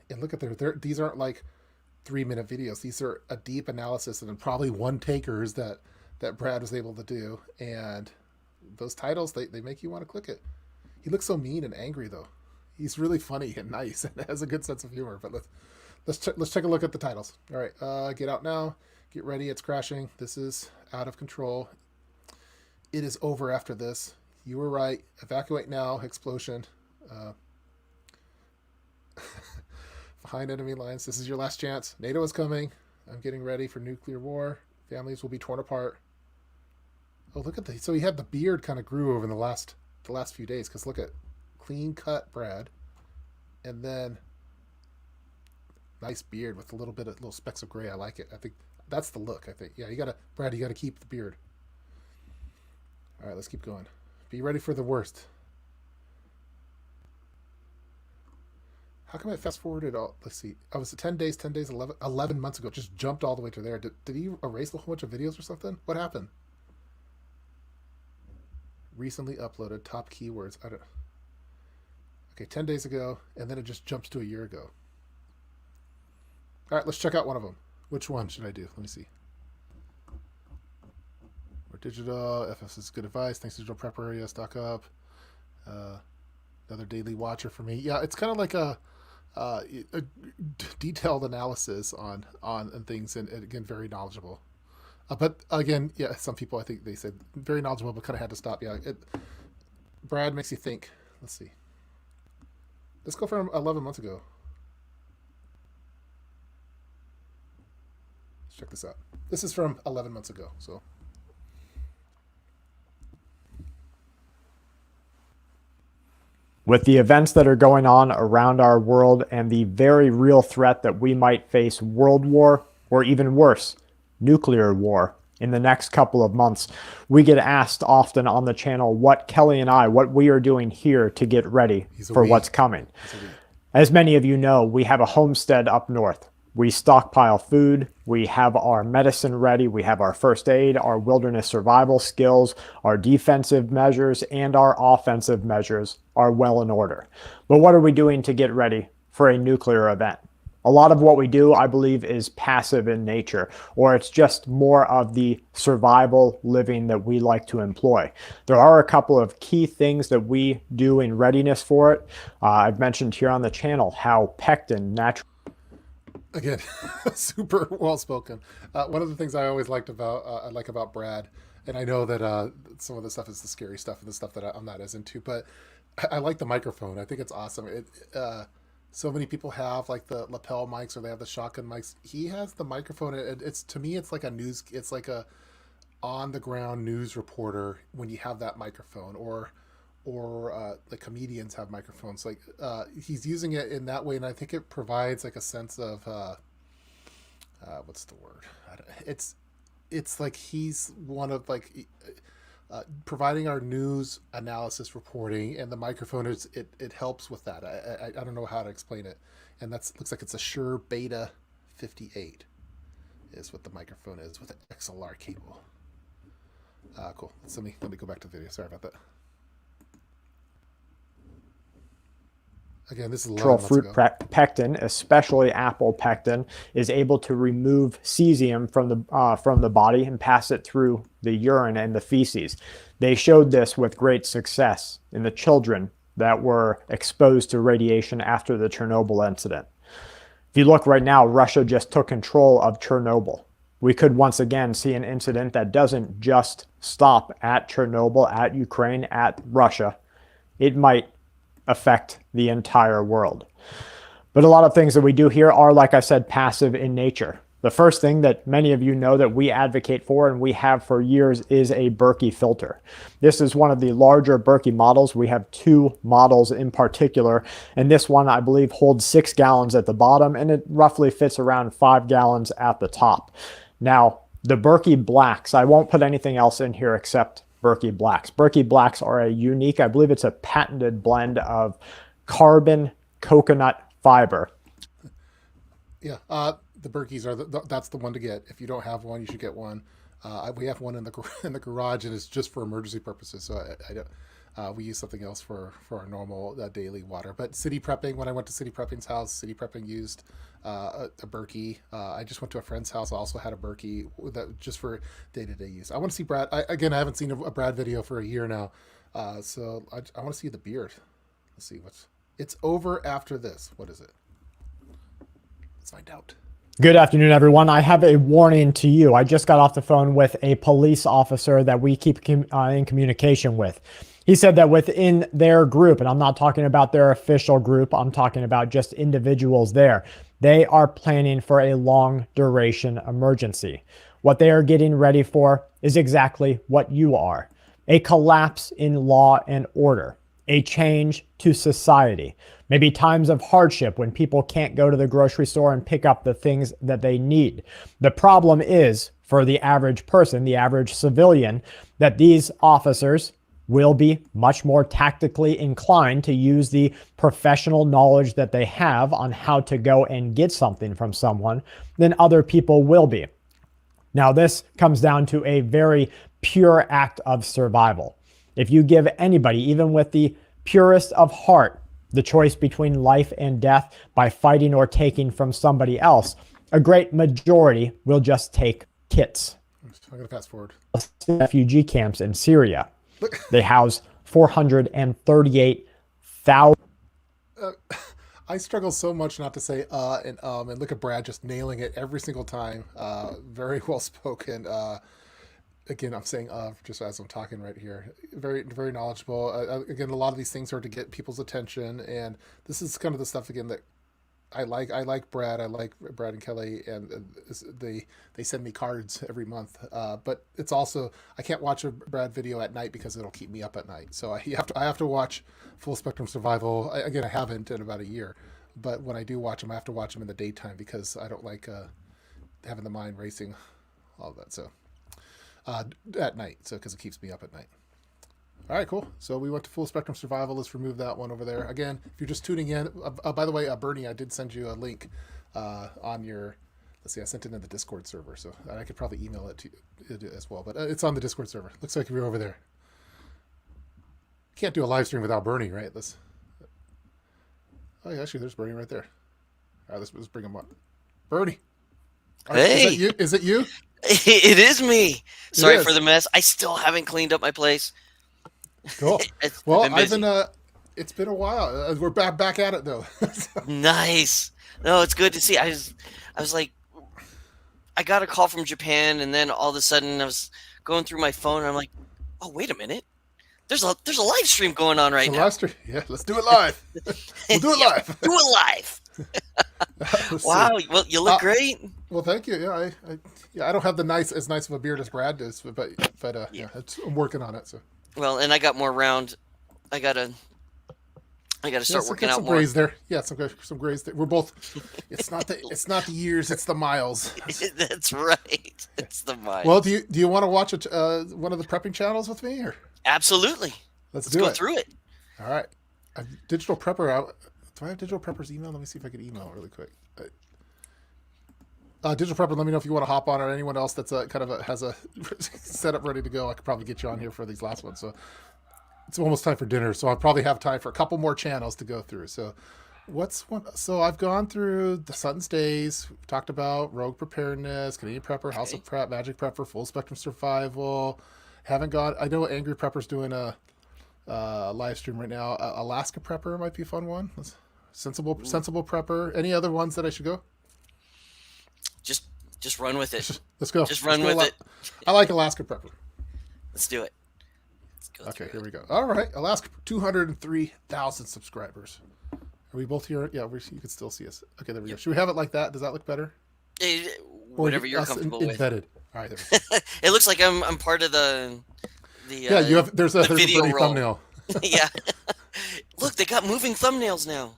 and look at these aren't like 3-minute videos. These are a deep analysis and probably one takers that Brad was able to do. And those titles, they make you want to click it. He looks so mean and angry though. He's really funny and nice and has a good sense of humor. But let's take a look at the titles. All right, get out now. Get ready. It's crashing. This is out of control. It is over after this. You were right. Evacuate now. Explosion. Behind enemy lines. This is your last chance. NATO is coming. I'm getting ready for nuclear war. Families will be torn apart. Oh, look at so he had the beard kind of grew over the last few days. Because look at clean cut Brad, and then nice beard with a little specks of gray. I like it. I think that's the look. I think yeah. Brad, you gotta keep the beard. All right, let's keep going. Be ready for the worst. How come I fast forwarded all? Let's see. I was 10 days, 11 months ago. Just jumped all the way to there. Did he erase a whole bunch of videos or something? What happened? Recently uploaded top keywords. I don't. Okay, 10 days ago, and then it just jumps to a year ago. All right, let's check out one of them. Which one should I do? Let me see. Digital FS is good advice. Thanks, Digital Prepper. Yeah, stock up. Another daily watcher for me. Yeah, it's kind of like a detailed analysis on things, and again, very knowledgeable. But again, yeah, some people I think they said very knowledgeable, but kind of had to stop. Yeah, Brad makes you think. Let's see. Let's go from 11 months ago. Let's check this out. This is from 11 months ago. So. With the events that are going on around our world and the very real threat that we might face world war, or even worse, nuclear war, in the next couple of months, we get asked often on the channel what we are doing here to get ready for what's coming. As many of you know, we have a homestead up north. We stockpile food, we have our medicine ready, we have our first aid, our wilderness survival skills, our defensive measures, and our offensive measures are well in order. But what are we doing to get ready for a nuclear event? A lot of what we do, I believe, is passive in nature, or it's just more of the survival living that we like to employ. There are a couple of key things that we do in readiness for it. I've mentioned here on the channel how pectin, natural Again, super well spoken. One of the things I always liked about Brad, and I know that some of the stuff is the scary stuff and the stuff that I'm not as into, but I like the microphone. I think it's awesome. So many people have like the lapel mics or they have the shotgun mics. He has the microphone. It's to me, it's like a on the ground news reporter when you have that microphone, or like comedians have microphones. Like he's using it in that way, and I think it provides like a sense of what's the word? It's like he's one of like providing our news analysis reporting, and the microphone it helps with that. I don't know how to explain it, and looks like it's a Shure Beta 58 is what the microphone is with an XLR cable. Cool. Let me go back to the video. Sorry about that. Again, this is natural 11 months fruit ago. pectin, especially apple pectin, is able to remove cesium from the body and pass it through the urine and the feces. They showed this with great success in the children that were exposed to radiation after the Chernobyl incident. If you look right now, Russia just took control of Chernobyl. We could once again see an incident that doesn't just stop at Chernobyl, at Ukraine, at Russia. It might affect the entire world. But a lot of things that we do here are, like I said, passive in nature. The first thing that many of you know that we advocate for and we have for years is a Berkey filter. This is one of the larger Berkey models. We have 2 models in particular, and this one I believe holds 6 gallons at the bottom and it roughly fits around 5 gallons at the top. Now, the Berkey Blacks, I won't put anything else in here except Berkey Blacks. Berkey Blacks are a unique, I believe it's a patented blend of carbon coconut fiber. Yeah, the Berkeys are that's the one to get. If you don't have one, you should get one. We have one in the garage, and it's just for emergency purposes. So I don't. We use something else for our normal daily water. But city prepping, when I went to City Prepping's house, City Prepping used a Berkey. I just went to a friend's house, also had a Berkey that just for day-to-day use. I want to see Brad. I haven't seen a Brad video for a year now, so I want to see the beard. Let's see what's. It's over after this. What is it? Let's find out. Good afternoon, everyone. I have a warning to you. I just got off the phone with a police officer that we keep in communication with. He said that within their group, and I'm not talking about their official group, I'm talking about just individuals there, they are planning for a long duration emergency. What they are getting ready for is exactly what you are: a collapse in law and order, a change to society, maybe times of hardship when people can't go to the grocery store and pick up the things that they need. The problem is, for the average person, the average civilian, that these officers will be much more tactically inclined to use the professional knowledge that they have on how to go and get something from someone than other people will be. Now, this comes down to a very pure act of survival. If you give anybody, even with the purest of heart, the choice between life and death by fighting or taking from somebody else, a great majority will just take kits. I'm going to fast forward. Refugee camps in Syria. They house 438,000. I struggle so much not to say and look at Brad just nailing it every single time. Very well spoken. Again, I'm saying just as I'm talking right here. Very, very knowledgeable. Again, a lot of these things are to get people's attention, and this is kind of the stuff again that I like. I like Brad. I like Brad and Kelly, and they send me cards every month. But it's also, I can't watch a Brad video at night because it'll keep me up at night. So I have to watch Full Spectrum Survival. Again, I haven't in about a year, but when I do watch them, I have to watch them in the daytime because I don't like having the mind racing, all of that. So at night, so because it keeps me up at night. All right, cool. So we went to Full Spectrum Survival. Let's remove that one over there. Again, if you're just tuning in, by the way, Bernie, I did send you a link on your, let's see, I sent it in the Discord server, so I could probably email it to you as well, but it's on the Discord server. Looks like you're over there. Can't do a live stream without Bernie, right? Oh, yeah, actually, there's Bernie right there. All right, let's bring him up. Bernie. All right, Hey. Is it you? It is me. Sorry is. for the mess. I still haven't cleaned up my place. Cool. It's Well, been busy. it's been a while. We're back at it though. Nice. No, it's good to see. I was like, I got a call from Japan, and then all of a sudden I was going through my phone, and I'm like, oh, wait a minute. There's a live stream going on right now. Yeah, let's do it live. We'll do it Yeah, live. do it live. Let's Wow. see. Well, you look great. Well, thank you. Yeah, I don't have as nice of a beard as Brad does, but yeah, I'm working on it. So. Well, and I got more round. I gotta start working out some more. grays there. Yeah, some grays there. We're both. It's not the years. It's the miles. That's right. It's the mind. Well, do you want to watch one of the prepping channels with me, or Absolutely. let's go do it. through it. All right. Digital Prepper out. Do I have Digital Prepper's email? Let me see if I can email it really quick. Digital Prepper, let me know if you want to hop on, or anyone else that's has a setup ready to go. I could probably get you on here for these last ones. So it's almost time for dinner, so I'll probably have time for a couple more channels to go through. So what's one? So I've gone through the Sutton's Days. We've talked about Rogue Preparedness, Canadian Prepper, House of Prep, Magic Prepper, Full Spectrum Survival. Haven't gone. I know Angry Prepper's doing a live stream right now. Alaska Prepper might be a fun one. Sensible Prepper. Any other ones that I should go? Just run with it. Let's go. Just run with it. I like Alaska Prepper. Let's do it. Let's go. Okay, here we go. All right, Alaska, 203,000 subscribers. Are we both here? Yeah, you can still see us. Okay, there we go. Should we have it like that? Does that look better? Whatever you're comfortable with. Embedded. All right, there we go. It looks like I'm part of the yeah, you have. There's a video Bernie roll. thumbnail. Yeah. Look, they got moving thumbnails now.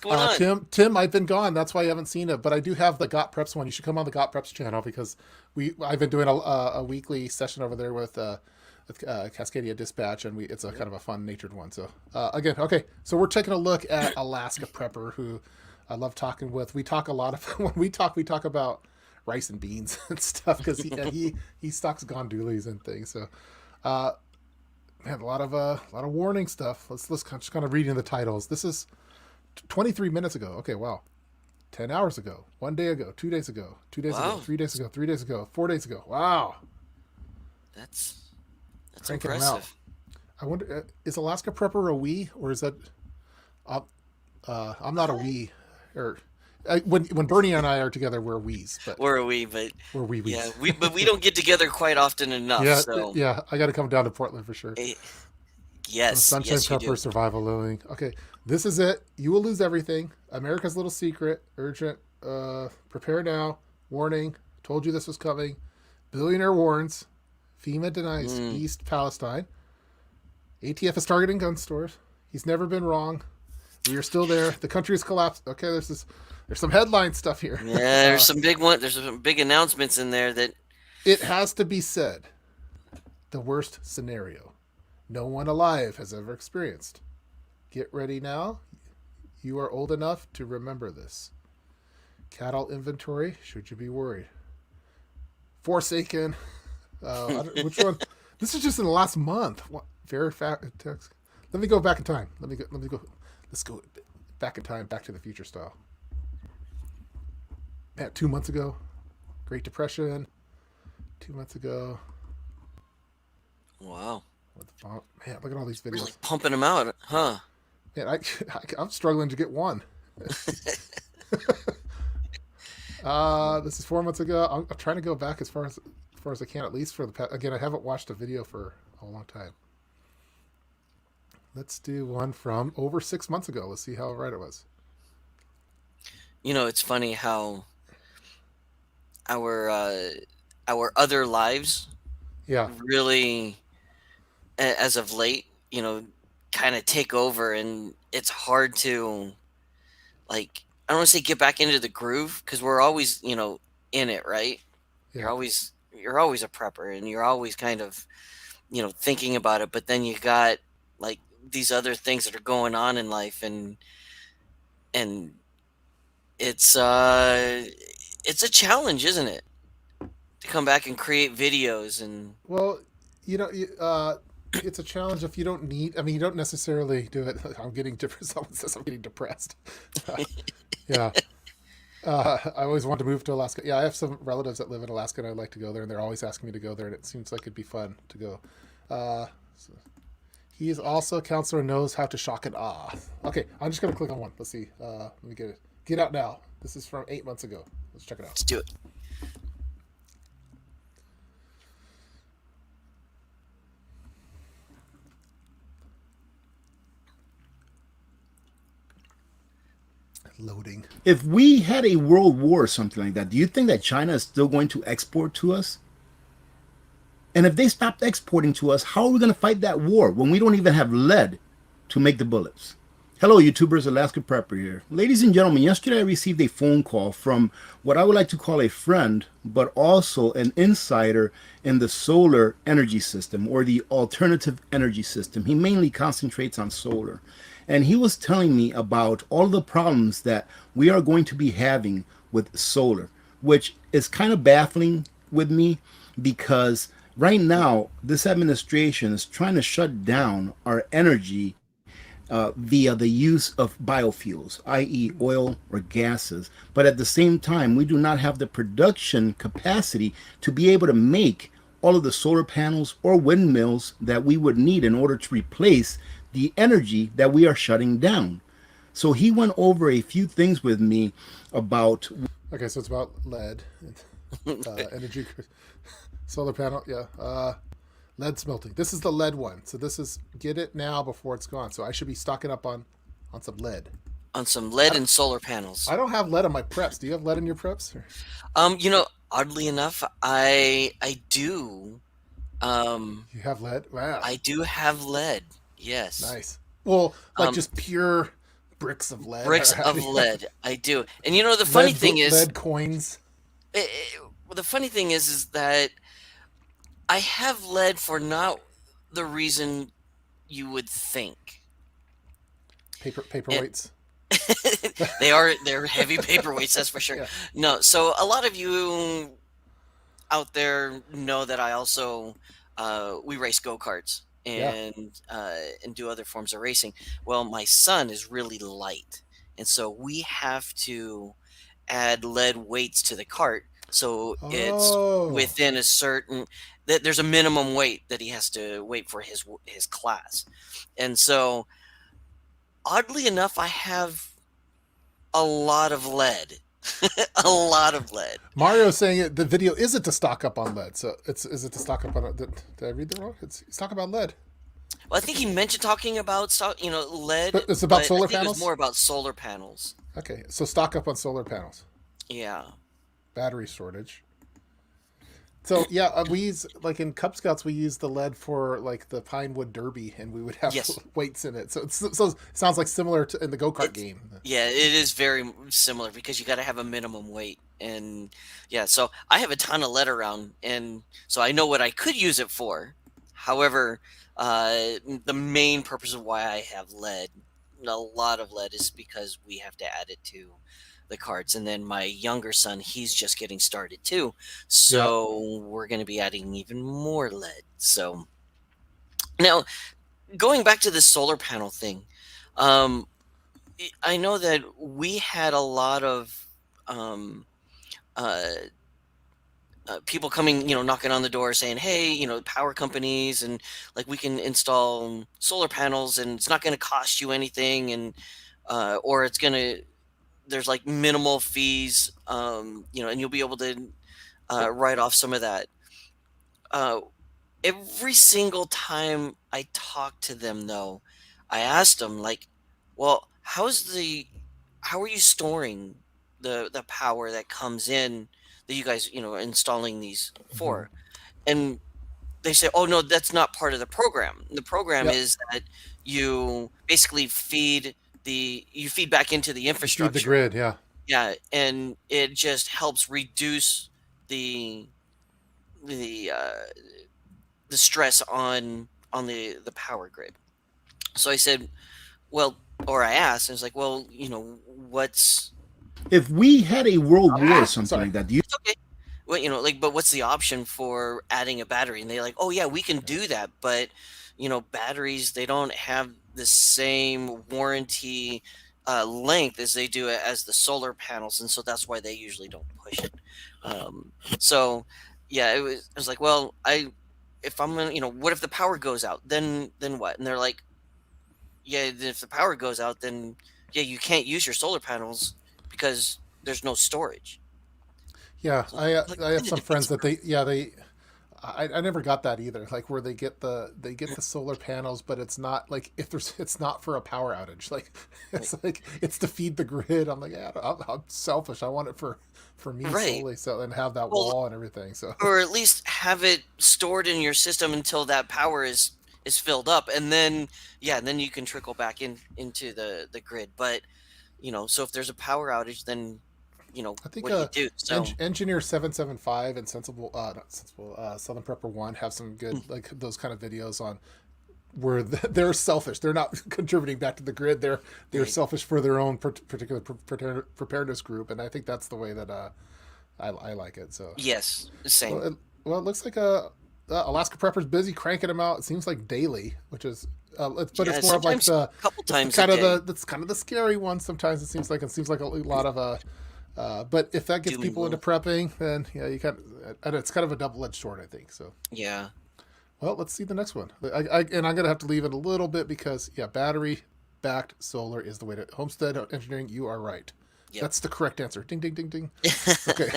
What's going on? Tim, I've been gone. That's why I haven't seen it. But I do have the Got Preps one. You should come on the Got Preps channel because I've been doing a weekly session over there with Cascadia Dispatch, and it's a kind of a fun natured one. So again, okay. So we're taking a look at Alaska Prepper, who I love talking with. We talk a lot of when we talk about rice and beans and stuff because he stocks gondolas and things. So. Man, a lot of warning stuff. Let's just kind of reading the titles. This is 23 minutes ago. Okay, wow. 10 hours ago. 1 day ago. 2 days ago. 2 days ago. 3 days ago. 3 days ago. 4 days ago. Wow. That's Cranking them impressive. out. I wonder, is Alaska Prepper a we, or is that? I'm not a we, or when Bernie and I are together, we're we's. But we're a we, but we're we's. Yeah, but we don't get together quite often enough. Yeah, so. yeah. I got to come down to Portland for sure. Yes, Sunshine yes, you Prepper do. Survival Living. Okay, this is it. You will lose everything. America's Little Secret. Urgent. Prepare now. Warning. Told you this was coming. Billionaire warns. FEMA denies East Palestine. ATF is targeting gun stores. He's never been wrong. We are still there. The country has collapsed. Okay, there's some headline stuff here. Yeah, there's some big one. There's some big announcements in there that it has to be said. The worst scenario no one alive has ever experienced. Get ready now. You are old enough to remember this. Cattle inventory. Should you be worried? Forsaken. Which one? This is just in the last month. What? Very fast text. Let me go back in time. Let me go. Let's go back in time. Back to the Future style. Man, 2 months ago. Great Depression. 2 months ago. wow, What the fuck? Man, look at all these videos. really pumping them out, huh? Man, I'm struggling to get one. This is 4 months ago. I'm trying to go back as far as I can, at least for the past. Again, I haven't watched a video for a long time. Let's do one from over 6 months ago. Let's see how right it was. You know, it's funny how our other lives Yeah, really, as of late, kind of take over, and it's hard to, like, I don't want to say get back into the groove because we're always, in it, right? Yeah. You're always a prepper, and you're always kind of, thinking about it. But then you got like these other things that are going on in life, and it's a challenge, isn't it? To come back and create videos and Well, it's a challenge if you don't need. I mean, you don't necessarily do it. I'm getting depressed. Someone says I'm getting depressed. Yeah. I always want to move to Alaska. Yeah, I have some relatives that live in Alaska, and I'd like to go there, and they're always asking me to go there, and it seems like it'd be fun to go. So he is also a counselor and knows how to shock and awe. Okay, I'm just going to click on one. Let's see. Let me get it. Get Out Now. This is from 8 months ago. Let's check it out. let's do it. Loading. If we had a world war or something like that, do you think that China is still going to export to us? And if they stopped exporting to us, how are we going to fight that war when we don't even have lead to make the bullets? Hello, YouTubers, Alaska Prepper here. Ladies and gentlemen, yesterday I received a phone call from what I would like to call a friend, but also an insider in the solar energy system or the alternative energy system. He mainly concentrates on solar. And he was telling me about all the problems that we are going to be having with solar, which is kind of baffling with me because Right now, this administration is trying to shut down our energy via the use of biofuels, i.e., oil or gases. But at the same time, we do not have the production capacity to be able to make all of the solar panels or windmills that we would need in order to replace the energy that we are shutting down. So he went over a few things with me about. Okay, so it's about lead, energy, solar panel. Yeah, lead smelting. This is the lead one. So this is get it now before it's gone. So I should be stocking up on some lead. On some lead and solar panels. I don't have lead on my preps. Do you have lead in your preps? Oddly enough, I do. You have lead? Wow. I do have lead. Yes. Nice. Well, just pure bricks of lead. Bricks of lead. I do. And the funny thing is, lead coins. The funny thing is that I have lead for not the reason you would think. Paperweights. They're heavy paperweights, that's for sure. Yeah. No, so a lot of you out there know that I also we race go-karts and do other forms of racing. Well, my son is really light, and so we have to add lead weights to the cart, so it's within a certain there's a minimum weight that he has to weight for his class. And so oddly enough, I have a lot of lead. A lot of lead. Mario's saying the video isn't to stock up on lead. So is it to stock up on it? Did I read that wrong? It's talk about lead. Well, I think he mentioned talking about lead. But it's about solar I think panels? It was more about solar panels. Okay, so stock up on solar panels. Yeah. Battery shortage. So yeah, we use in Cub Scouts we use the lead for the Pinewood Derby, and we would have weights in it. So it sounds like similar to in the go-kart game. Yeah, it is very similar because you got to have a minimum weight, and so I have a ton of lead around, and so I know what I could use it for. However, the main purpose of why I have lead, a lot of lead, is because we have to add it to the carts. And then my younger son, he's just getting started too, so we're going to be adding even more lead. So now, going back to the solar panel thing, I know that we had a lot of people coming, knocking on the door saying, hey, power companies, and we can install solar panels and it's not going to cost you anything, and or it's going to, there's minimal fees, and you'll be able to write off some of that. Every single time I talk to them, though, I asked them well, how are you storing the power that comes in that you guys, are installing these for? And they say, oh no, that's not part of the program. The program is that you basically feed back into the infrastructure. Feed the grid, yeah. Yeah, and it just helps reduce the stress on the power grid. So I said, well, or I asked, I was like, well, what's if we had a world war or something like that? Do you? It's okay. Well, but what's the option for adding a battery? And they're like, oh yeah, we can do that, but batteries, they don't have the same warranty length as they do as the solar panels, and so that's why they usually don't push it. So yeah, I was like, well, if I'm gonna, what if the power goes out? Then what? And they're like, yeah, if the power goes out, then yeah, you can't use your solar panels because there's no storage. Yeah, so I have some friends that I never got that either. Where they get the solar panels, but it's not it's not for a power outage. It's to feed the grid. I'm like, yeah, I'm selfish. I want it for me solely. So and have that wall and everything. So or at least have it stored in your system until that power is filled up, and then then you can trickle back into the grid. But so if there's a power outage, then I think what do you do? So Engineer 775 and Southern Prepper 1 have some good those kind of videos on where they're selfish. They're not contributing back to the grid. They're selfish for their own particular preparedness group, and I think that's the way that I like it. So yes, same. Well, it looks like a Alaska Prepper's busy cranking them out. It seems like daily, which is, but Yeah, it's more of like sometimes the a couple times kind a of day. that's kind of the scary one. Sometimes it seems like a lot of but if that gets Doom and people into gloom. prepping, then yeah, you kind of, and it's kind of a double-edged sword, I think. So, Yeah. well, let's see the next one. And I'm gonna have to leave it a little bit because yeah, battery-backed solar is the way to homestead engineering. You are right. Yep. That's the correct answer. Ding, ding, ding, ding. Okay.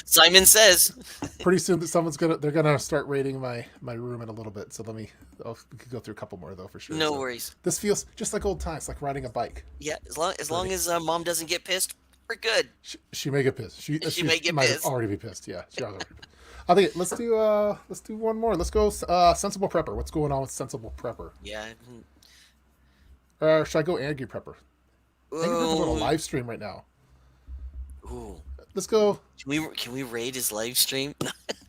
Simon says. Pretty soon they're gonna start rating my room in a little bit. So we could go through a couple more though for sure. No So worries. this feels just like old times, like riding a bike. Yeah, as long as Mom doesn't get pissed, we're good. She may get pissed. She may get might pissed. already be pissed. Yeah, she already. I think let's do one more. Let's go sensible prepper. What's going on with sensible prepper? Yeah. Or should I go angry prepper? I think we're doing a Ooh. live stream right now. Ooh. Let's go. Can we raid his live stream?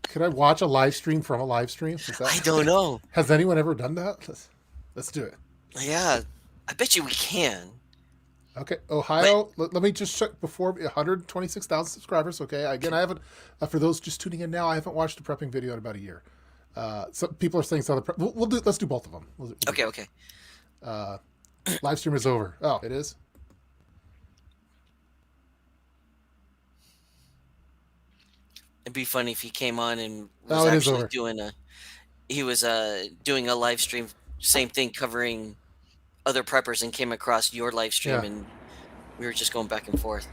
Could I watch a live stream from a live stream? I don't know. Has anyone ever done that? Let's do it. Yeah, I bet you we can. Okay, Ohio. Let me just check before 126,000 subscribers. Okay, again, I haven't. For those just tuning in now, I haven't watched a prepping video in about a year. Some people are saying some other. We'll do. Let's do both of them. Okay. Live stream is over. Oh, it is. It'd be funny if he came on and Oh, was it is actually over. doing a live stream, same thing, covering other preppers, and came across your live stream, Yeah. and we were just going back and forth.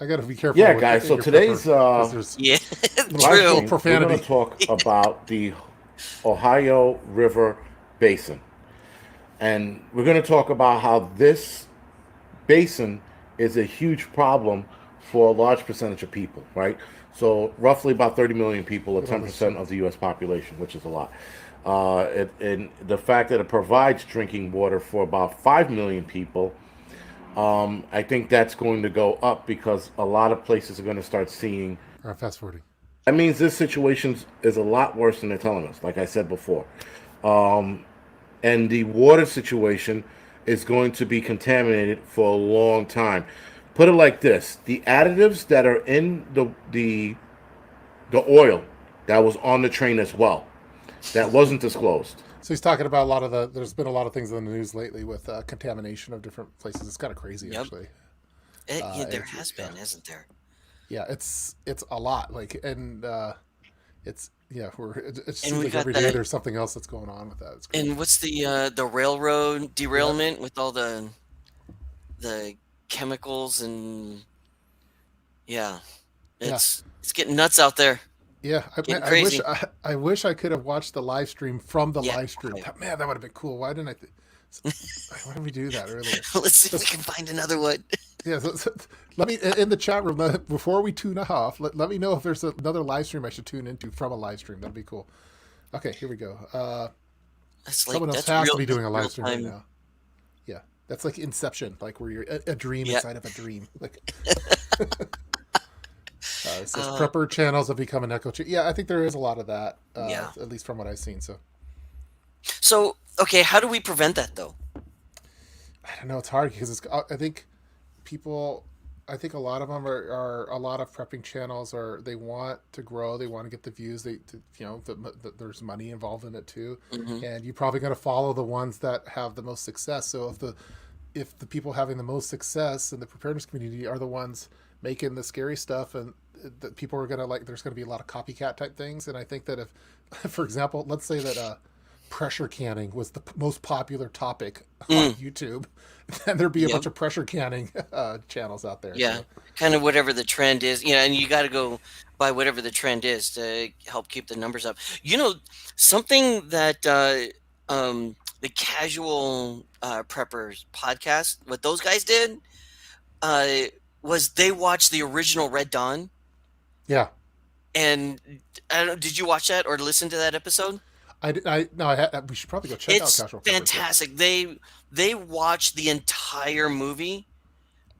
I gotta be careful. Yeah, with guys. So your today's prepper, 'cause there's Yeah, little true. profanity. we're going to talk about the Ohio River Basin, and we're going to talk about how this basin is a huge problem for a large percentage of people, right? So roughly about 30 million people, or 10% of the U.S. population, which is a lot. And the fact that it provides drinking water for about 5 million people, I think that's going to go up because a lot of places are going to start seeing. Fast forwarding. That means this situation is a lot worse than they're telling us, like I said before. And the water situation is going to be contaminated for a long time. Put it like this: the additives that are in the oil that was on the train as well, that wasn't disclosed. So he's talking about a lot of there's been a lot of things in the news lately with contamination of different places. It's kind of crazy, Yep. actually. Yeah, there has been, hasn't there? Yeah, it's a lot. Like, and it's it seems we like got every day that- there's something else that's going on with that. It's crazy. And what's the railroad derailment with all the chemicals and it's getting nuts out there. Yeah, Getting I crazy. wish I could have watched the live stream from the Yeah. live stream. Man, that would have been cool. Why didn't I? Why did we do that earlier? Let's see if we can find another one. Yeah, let me in the chat room before we tune off. Let me know if there's another live stream I should tune into from a live stream. That'd be cool. Okay, here we go. That's like Someone else that's has real, to be doing a that's live real stream right time. now. Yeah, that's like Inception, like where you're a dream Yeah. inside of a dream. Like, it says prepper channels have become an echo. Yeah, I think there is a lot of that. Yeah. At least from what I've seen. So, okay, how do we prevent that though? I don't know. It's hard because I think a lot of them are a lot of prepping channels they want to grow. They want to get the views. There's money involved in it too. Mm-hmm. And you're probably going to follow the ones that have the most success. So if the people having the most success in the preparedness community are the ones making the scary stuff, and that people are going to like, there's going to be a lot of copycat type things. And I think that if, for example, let's say that pressure canning was the most popular topic on YouTube, then there'd be a bunch of pressure canning channels out there. Yeah, So, kind of whatever the trend is. Yeah, and you got to go by whatever the trend is to help keep the numbers up. You know, something that the Casual Preppers podcast, what those guys did was they watched the original Red Dawn. yeah. And I don't know, did you watch that or listen to that episode? We should probably go check It's out Casual Preppers, fantastic. They watched the entire movie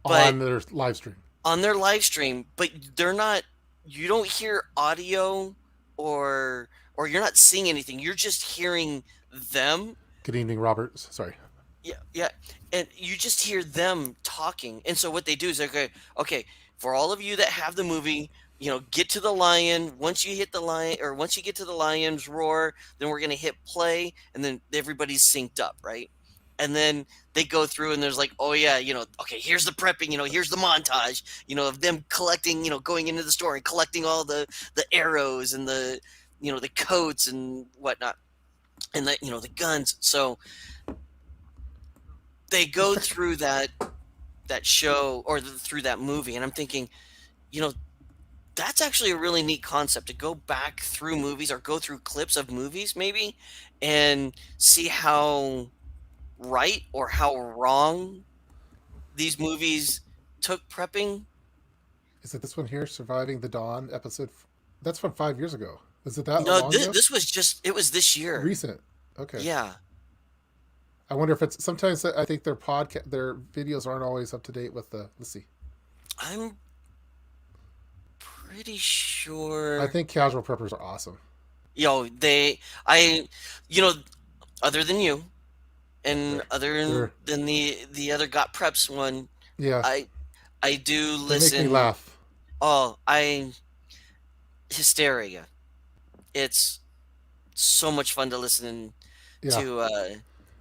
on their live stream. on their live stream, but they're not. You don't hear audio or you're not seeing anything. You're just hearing them. Good evening, Robert. Sorry. Yeah, and you just hear them talking. And so what they do is okay. For all of you that have the movie, get to the lion. Once you hit the lion, or once you get to the lion's roar, then we're gonna hit play, and then everybody's synced up, right? And then they go through, and there's like, oh yeah, okay, here's the prepping, here's the montage, of them collecting, going into the store and collecting all the arrows and the the coats and whatnot, and the guns. So they go through that show, or through that movie, and I'm thinking, that's actually a really neat concept, to go back through movies, or go through clips of movies maybe, and see how right or how wrong these movies took prepping. Is it this one here, Surviving the Dawn episode? That's from 5 years ago. Is it that No, long ago? this was it was this year. Recent. Okay. Yeah. I wonder if it's, sometimes I think their videos aren't always up to date with the, let's see. I'm pretty sure. I think casual preppers are awesome. Other than you, and other Sure. than the other Got Preps one, Yeah. I do They listen. make me laugh. Oh, hysteria. It's so much fun to listen Yeah.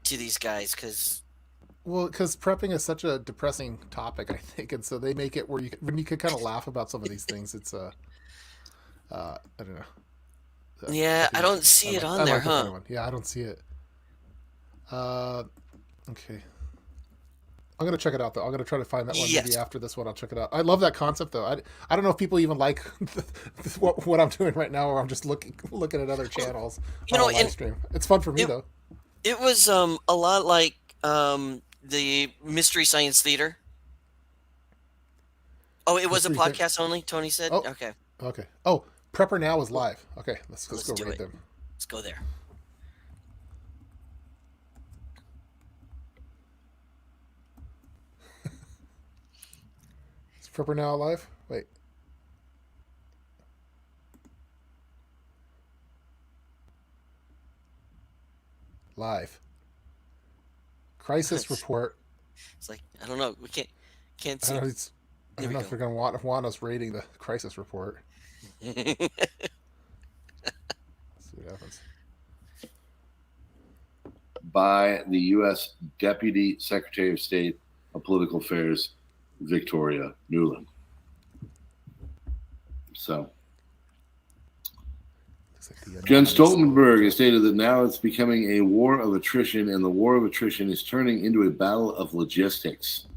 to these guys, because Well, because prepping is such a depressing topic, I think, and so they make it where when you can kind of laugh about some of these things. It's I don't know. yeah, I don't see it on there, like the funny huh? one. Yeah, I don't see it. Okay. I'm gonna check it out though. I'm gonna try to find that one. Maybe Yes. after this one, I'll check it out. I love that concept though. I don't know if people even like what I'm doing right now, or I'm just looking at other channels on a live stream. It's fun for me though. It was a lot like the Mystery Science Theater. Oh, it was a Mystery podcast only, Tony said? Oh. Okay. Okay. Oh, Prepper Now is live. Okay, let's Let's go do read it. them. Let's go there. Is Prepper Now live? Wait. Live. Crisis report. It's like, I don't know. We can't I see. don't know, I There don't we know if they're going to want us rating the crisis report. Let's see what happens. By the U.S. Deputy Secretary of State of Political Affairs, Victoria Nuland. So, Jen Stoltenberg has stated that now it's becoming a war of attrition, and the war of attrition is turning into a battle of logistics.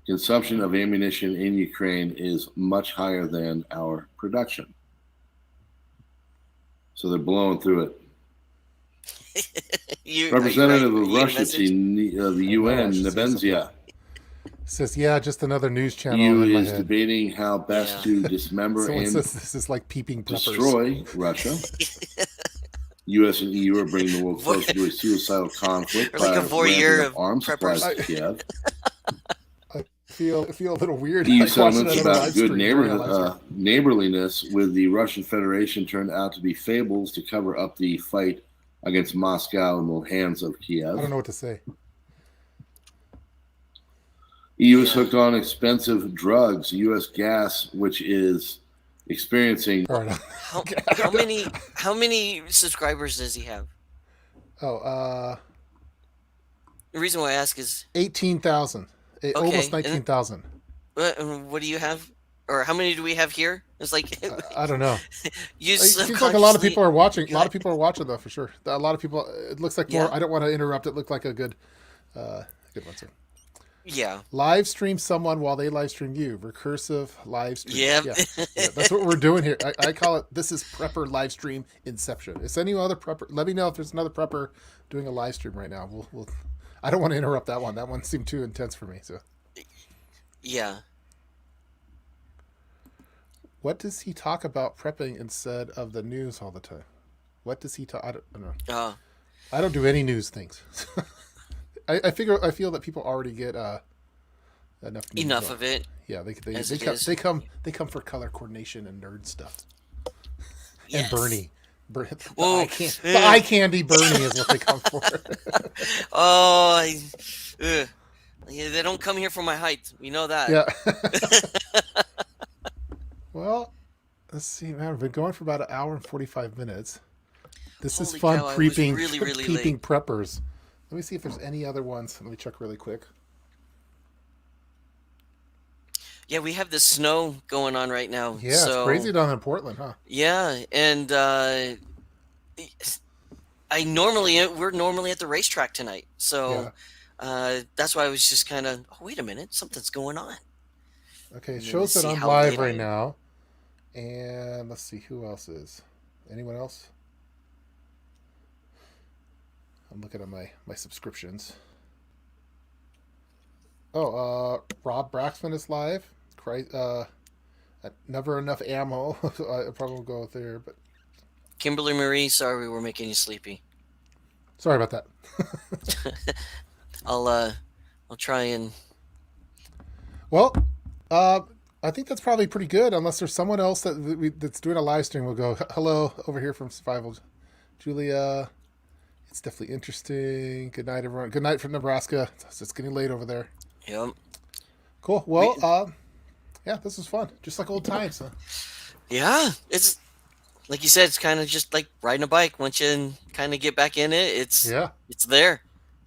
Consumption of ammunition in Ukraine is much higher than our production. So they're blowing through it. Representative of Russia to the UN, Nebenzia, says, yeah, just another news channel. EU in my is head. debating how best to dismember Someone and says this is like peeping preppers. destroy Russia. U.S. and EU are bringing the world closer to a suicidal conflict Or like a by voyeur ramping up of arms supplies preppers. to Kiev. I feel a little weird. EU like watching settlements it on a about live good stream, during a live stream. neighborliness with the Russian Federation turned out to be fables to cover up the fight against Moscow in the hands of Kiev. I don't know what to say. EU is hooked on expensive drugs, U.S. gas, which is experiencing. How many subscribers does he have? Oh, The reason why I ask is 18,000. Almost 19,000. What do you have? Or how many do we have here? It's like I don't know. You It seems like a lot of people are watching. A lot of people are watching though, for sure. A lot of people. It looks like more. Yeah. I don't want to interrupt. It looked like a good one. So. Yeah. Live stream someone while they live stream you. Recursive live stream. Yep. Yeah, that's what we're doing here. I call it. This is prepper live stream inception. Is any other prepper? Let me know if there's another prepper doing a live stream right now. We'll. I don't want to interrupt that one. That one seemed too intense for me. So. Yeah. What does he talk about prepping instead of the news all the time? What does he talk? I don't know. I don't do any news things. I feel that people already get enough of it. Yeah, they come for color coordination and nerd stuff. Yes. And Bernie. Whoa. The eye candy Bernie is what they come for. Yeah, they don't come here for my height. We know that. Yeah. Well, let's see, man. We've been going for about an hour and 45 minutes. This is Holy fun cow, I was creeping, really, really peeping late. preppers. Let me see if there's any other ones. Let me check really quick. Yeah, we have this snow going on right now. Yeah, it's So crazy down in Portland, huh? yeah, and we're normally at the racetrack tonight. So that's why I was just kind of, oh, wait a minute, something's going on. Okay, it And then shows that see I'm how live late I right am. now. And let's see who else is. Anyone else? I'm looking at my subscriptions. Oh, Rob Braxman is live. Never enough ammo. I probably will go there, but Kimberly Marie, sorry we're making you sleepy. sorry about that. I'll try and Well, I think that's probably pretty good. Unless there's someone else that's doing a live stream, we'll go hello over here from Survival, Julia. It's definitely interesting. Good night, everyone. Good night from Nebraska. It's getting late over there. Yep. Cool. Well, yeah, this was fun. Just like old times, huh? Yeah, it's like you said, it's kind of just like riding a bike. Once you kind of get back in it, it's there.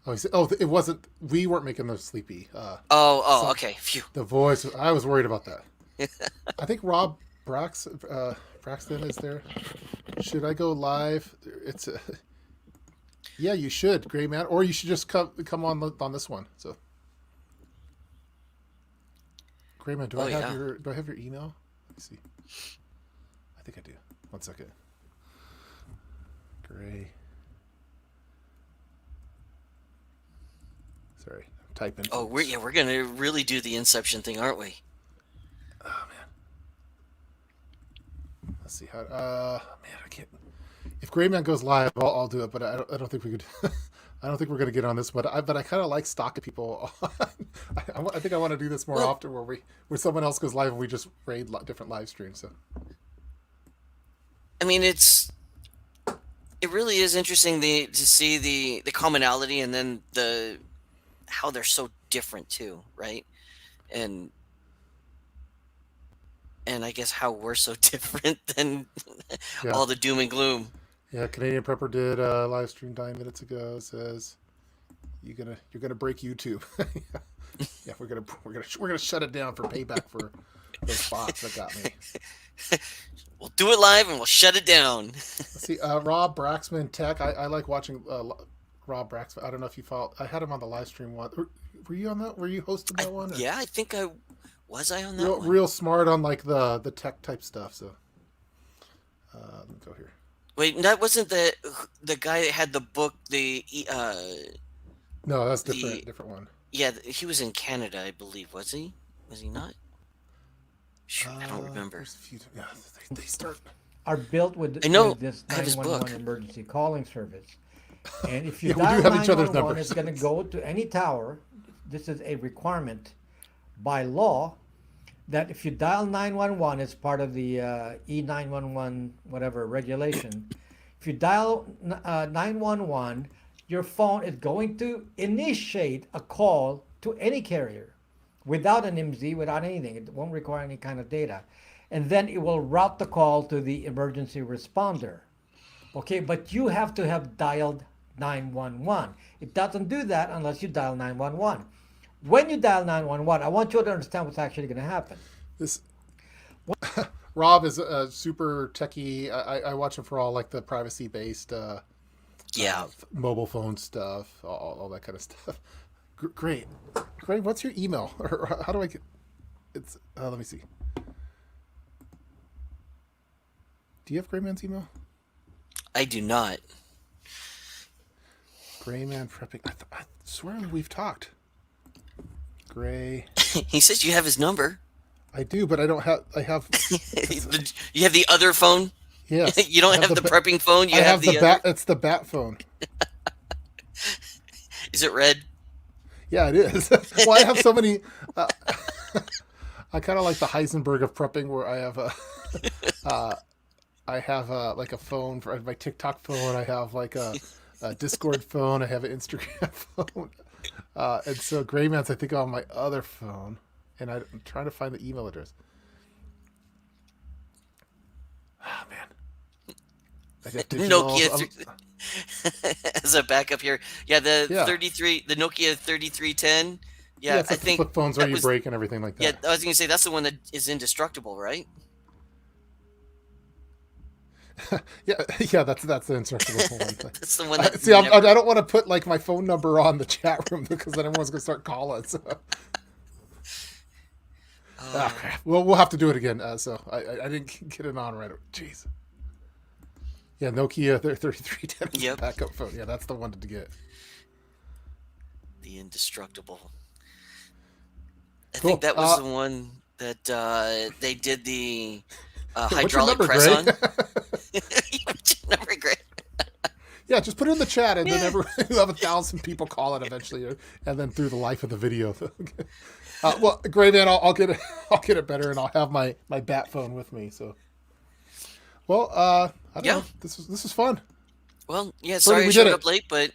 Oh, it wasn't. We weren't making them sleepy. Okay. Phew. The voice. I was worried about that. I think Rob Braxton is there. Should I go live? It's yeah, you should, Gray Man, or you should just come on this one. So, Gray Man, do I have your email? Let me see. I think I do. 1 second. Gray. Sorry, I'm typing. Oh, we're gonna really do the Inception thing, aren't we? Oh man. Let's see how. Man, I can't. If Gray Man goes live, I'll do it. But I don't think we could. I don't think we're gonna get on this. But I kind of like stalking people. I think I want to do this more often, where someone else goes live and we just raid different live streams. So. I mean, it really is interesting to see the commonality and then how they're so different too, right? And I guess how we're so different than all the doom and gloom. Yeah, Canadian Prepper did a live stream 9 minutes ago. Says you're gonna break YouTube. Yeah, we're gonna shut it down for payback for those bots that got me. We'll do it live and we'll shut it down. Let's see, Rob Braxman Tech. I like watching Rob Braxman. I don't know if you follow. I had him on the live stream one. Were you on that? Were you hosting that one? Or? Yeah, I think I was. I on that one. Real smart on like the tech type stuff. So let me go here. Wait, that wasn't the guy that had the book. No, that's different one. Yeah, he was in Canada, I believe. Was he? Was he not? Shoot, I don't remember. Yeah, they start. Are built with this I have his 911 book. emergency calling service. And if you Yeah, we dial do have each other's 911, numbers. it's going to go to any tower. This is a requirement by law that if you dial 911 as part of the E911 whatever regulation, if you dial 911, your phone is going to initiate a call to any carrier without an MZ, without anything. It won't require any kind of data. And then it will route the call to the emergency responder. Okay, but you have to have dialed 911. It doesn't do that unless you dial 911. When you dial 911, I want you to understand what's actually going to happen. Rob is a super techie. I watch him for all like the privacy-based, mobile phone stuff, all that kind of stuff. Great. What's your email? Or how do I get? It's. Let me see. Do you have Grayman's email? I do not. Grayman prepping. I swear we've talked. Gray. He says you have his number. I do, but I don't have. I have. You have the other phone. Yes. You don't have the prepping phone. You have the bat. It's the bat phone. Is it red? Yeah, it is. Well, I have so many. I kind of like the Heisenberg of prepping, where I have like a phone for my TikTok phone. I have like a Discord phone. I have an Instagram phone. And so Grayman's, I think, on my other phone, and I'm trying to find the email address. Oh, man. I got digital. Nokia as a backup here. Yeah, the 33, the Nokia 3310. Yeah, it's I like the think flip phones where you break and everything like Yeah, that. I was gonna say that's the one that is indestructible, right? yeah, that's the indestructible one. That's the one that. See, I don't want to put like my phone number on the chat room because then everyone's gonna start calling. So. Crap. Well, we'll have to do it again. So I didn't get it on right. Jeez. Yeah, Nokia 3310 backup phone. Yeah, that's the one to get. The indestructible. I Cool. think that was the one that they did the hydraulic number, press Greg? on. What's your number, Greg? Yeah, just put it in the chat, and then you'll have 1,000 people call it eventually, and then through the life of the video. Well, great man, I'll get it better, and I'll have my bat phone with me. So, well, I don't know. This is fun. Well, yeah. Sorry I showed up late, but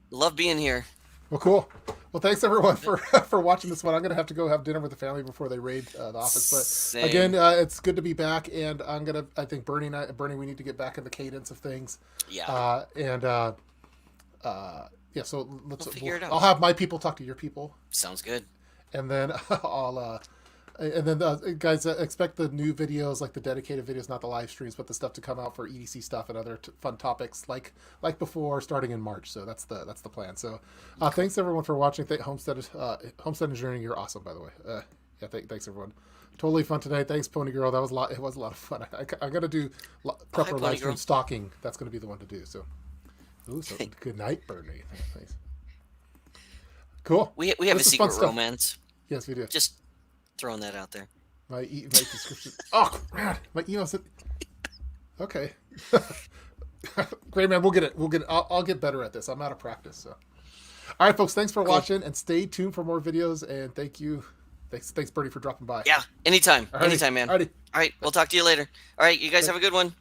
love being here. Well, cool. Well, thanks everyone for watching this one. I'm gonna have to go have dinner with the family before they raid the office. But Same. again, it's good to be back, and I think Bernie, we need to get back in the cadence of things. Yeah. Yeah. So let's figure it out. I'll have my people talk to your people. Sounds good. And then guys, expect the new videos, like the dedicated videos, not the live streams, but the stuff to come out for EDC stuff and other fun topics like before, starting in March. So that's the plan. So thanks everyone for watching. Homestead Engineering, you're awesome, by the way. Thanks everyone. Totally fun tonight. Thanks, Pony Girl. That was a lot. It was a lot of fun. I'm gonna do prepper live stream stalking. That's gonna be the one to do. So, good night, Bernie. Thanks. Cool. We have a secret romance. Yes, we do. Just throwing that out there. My description. Oh, man, my email said. Okay. Great, man. We'll get it. I'll get better at this. I'm out of practice. So, all right, folks. Thanks for watching, and stay tuned for more videos. And thank you. Thanks, Bernie, for dropping by. Yeah, anytime. Alrighty. Anytime, man. Alrighty. All right, we'll talk to you later. All right, you guys have a good one.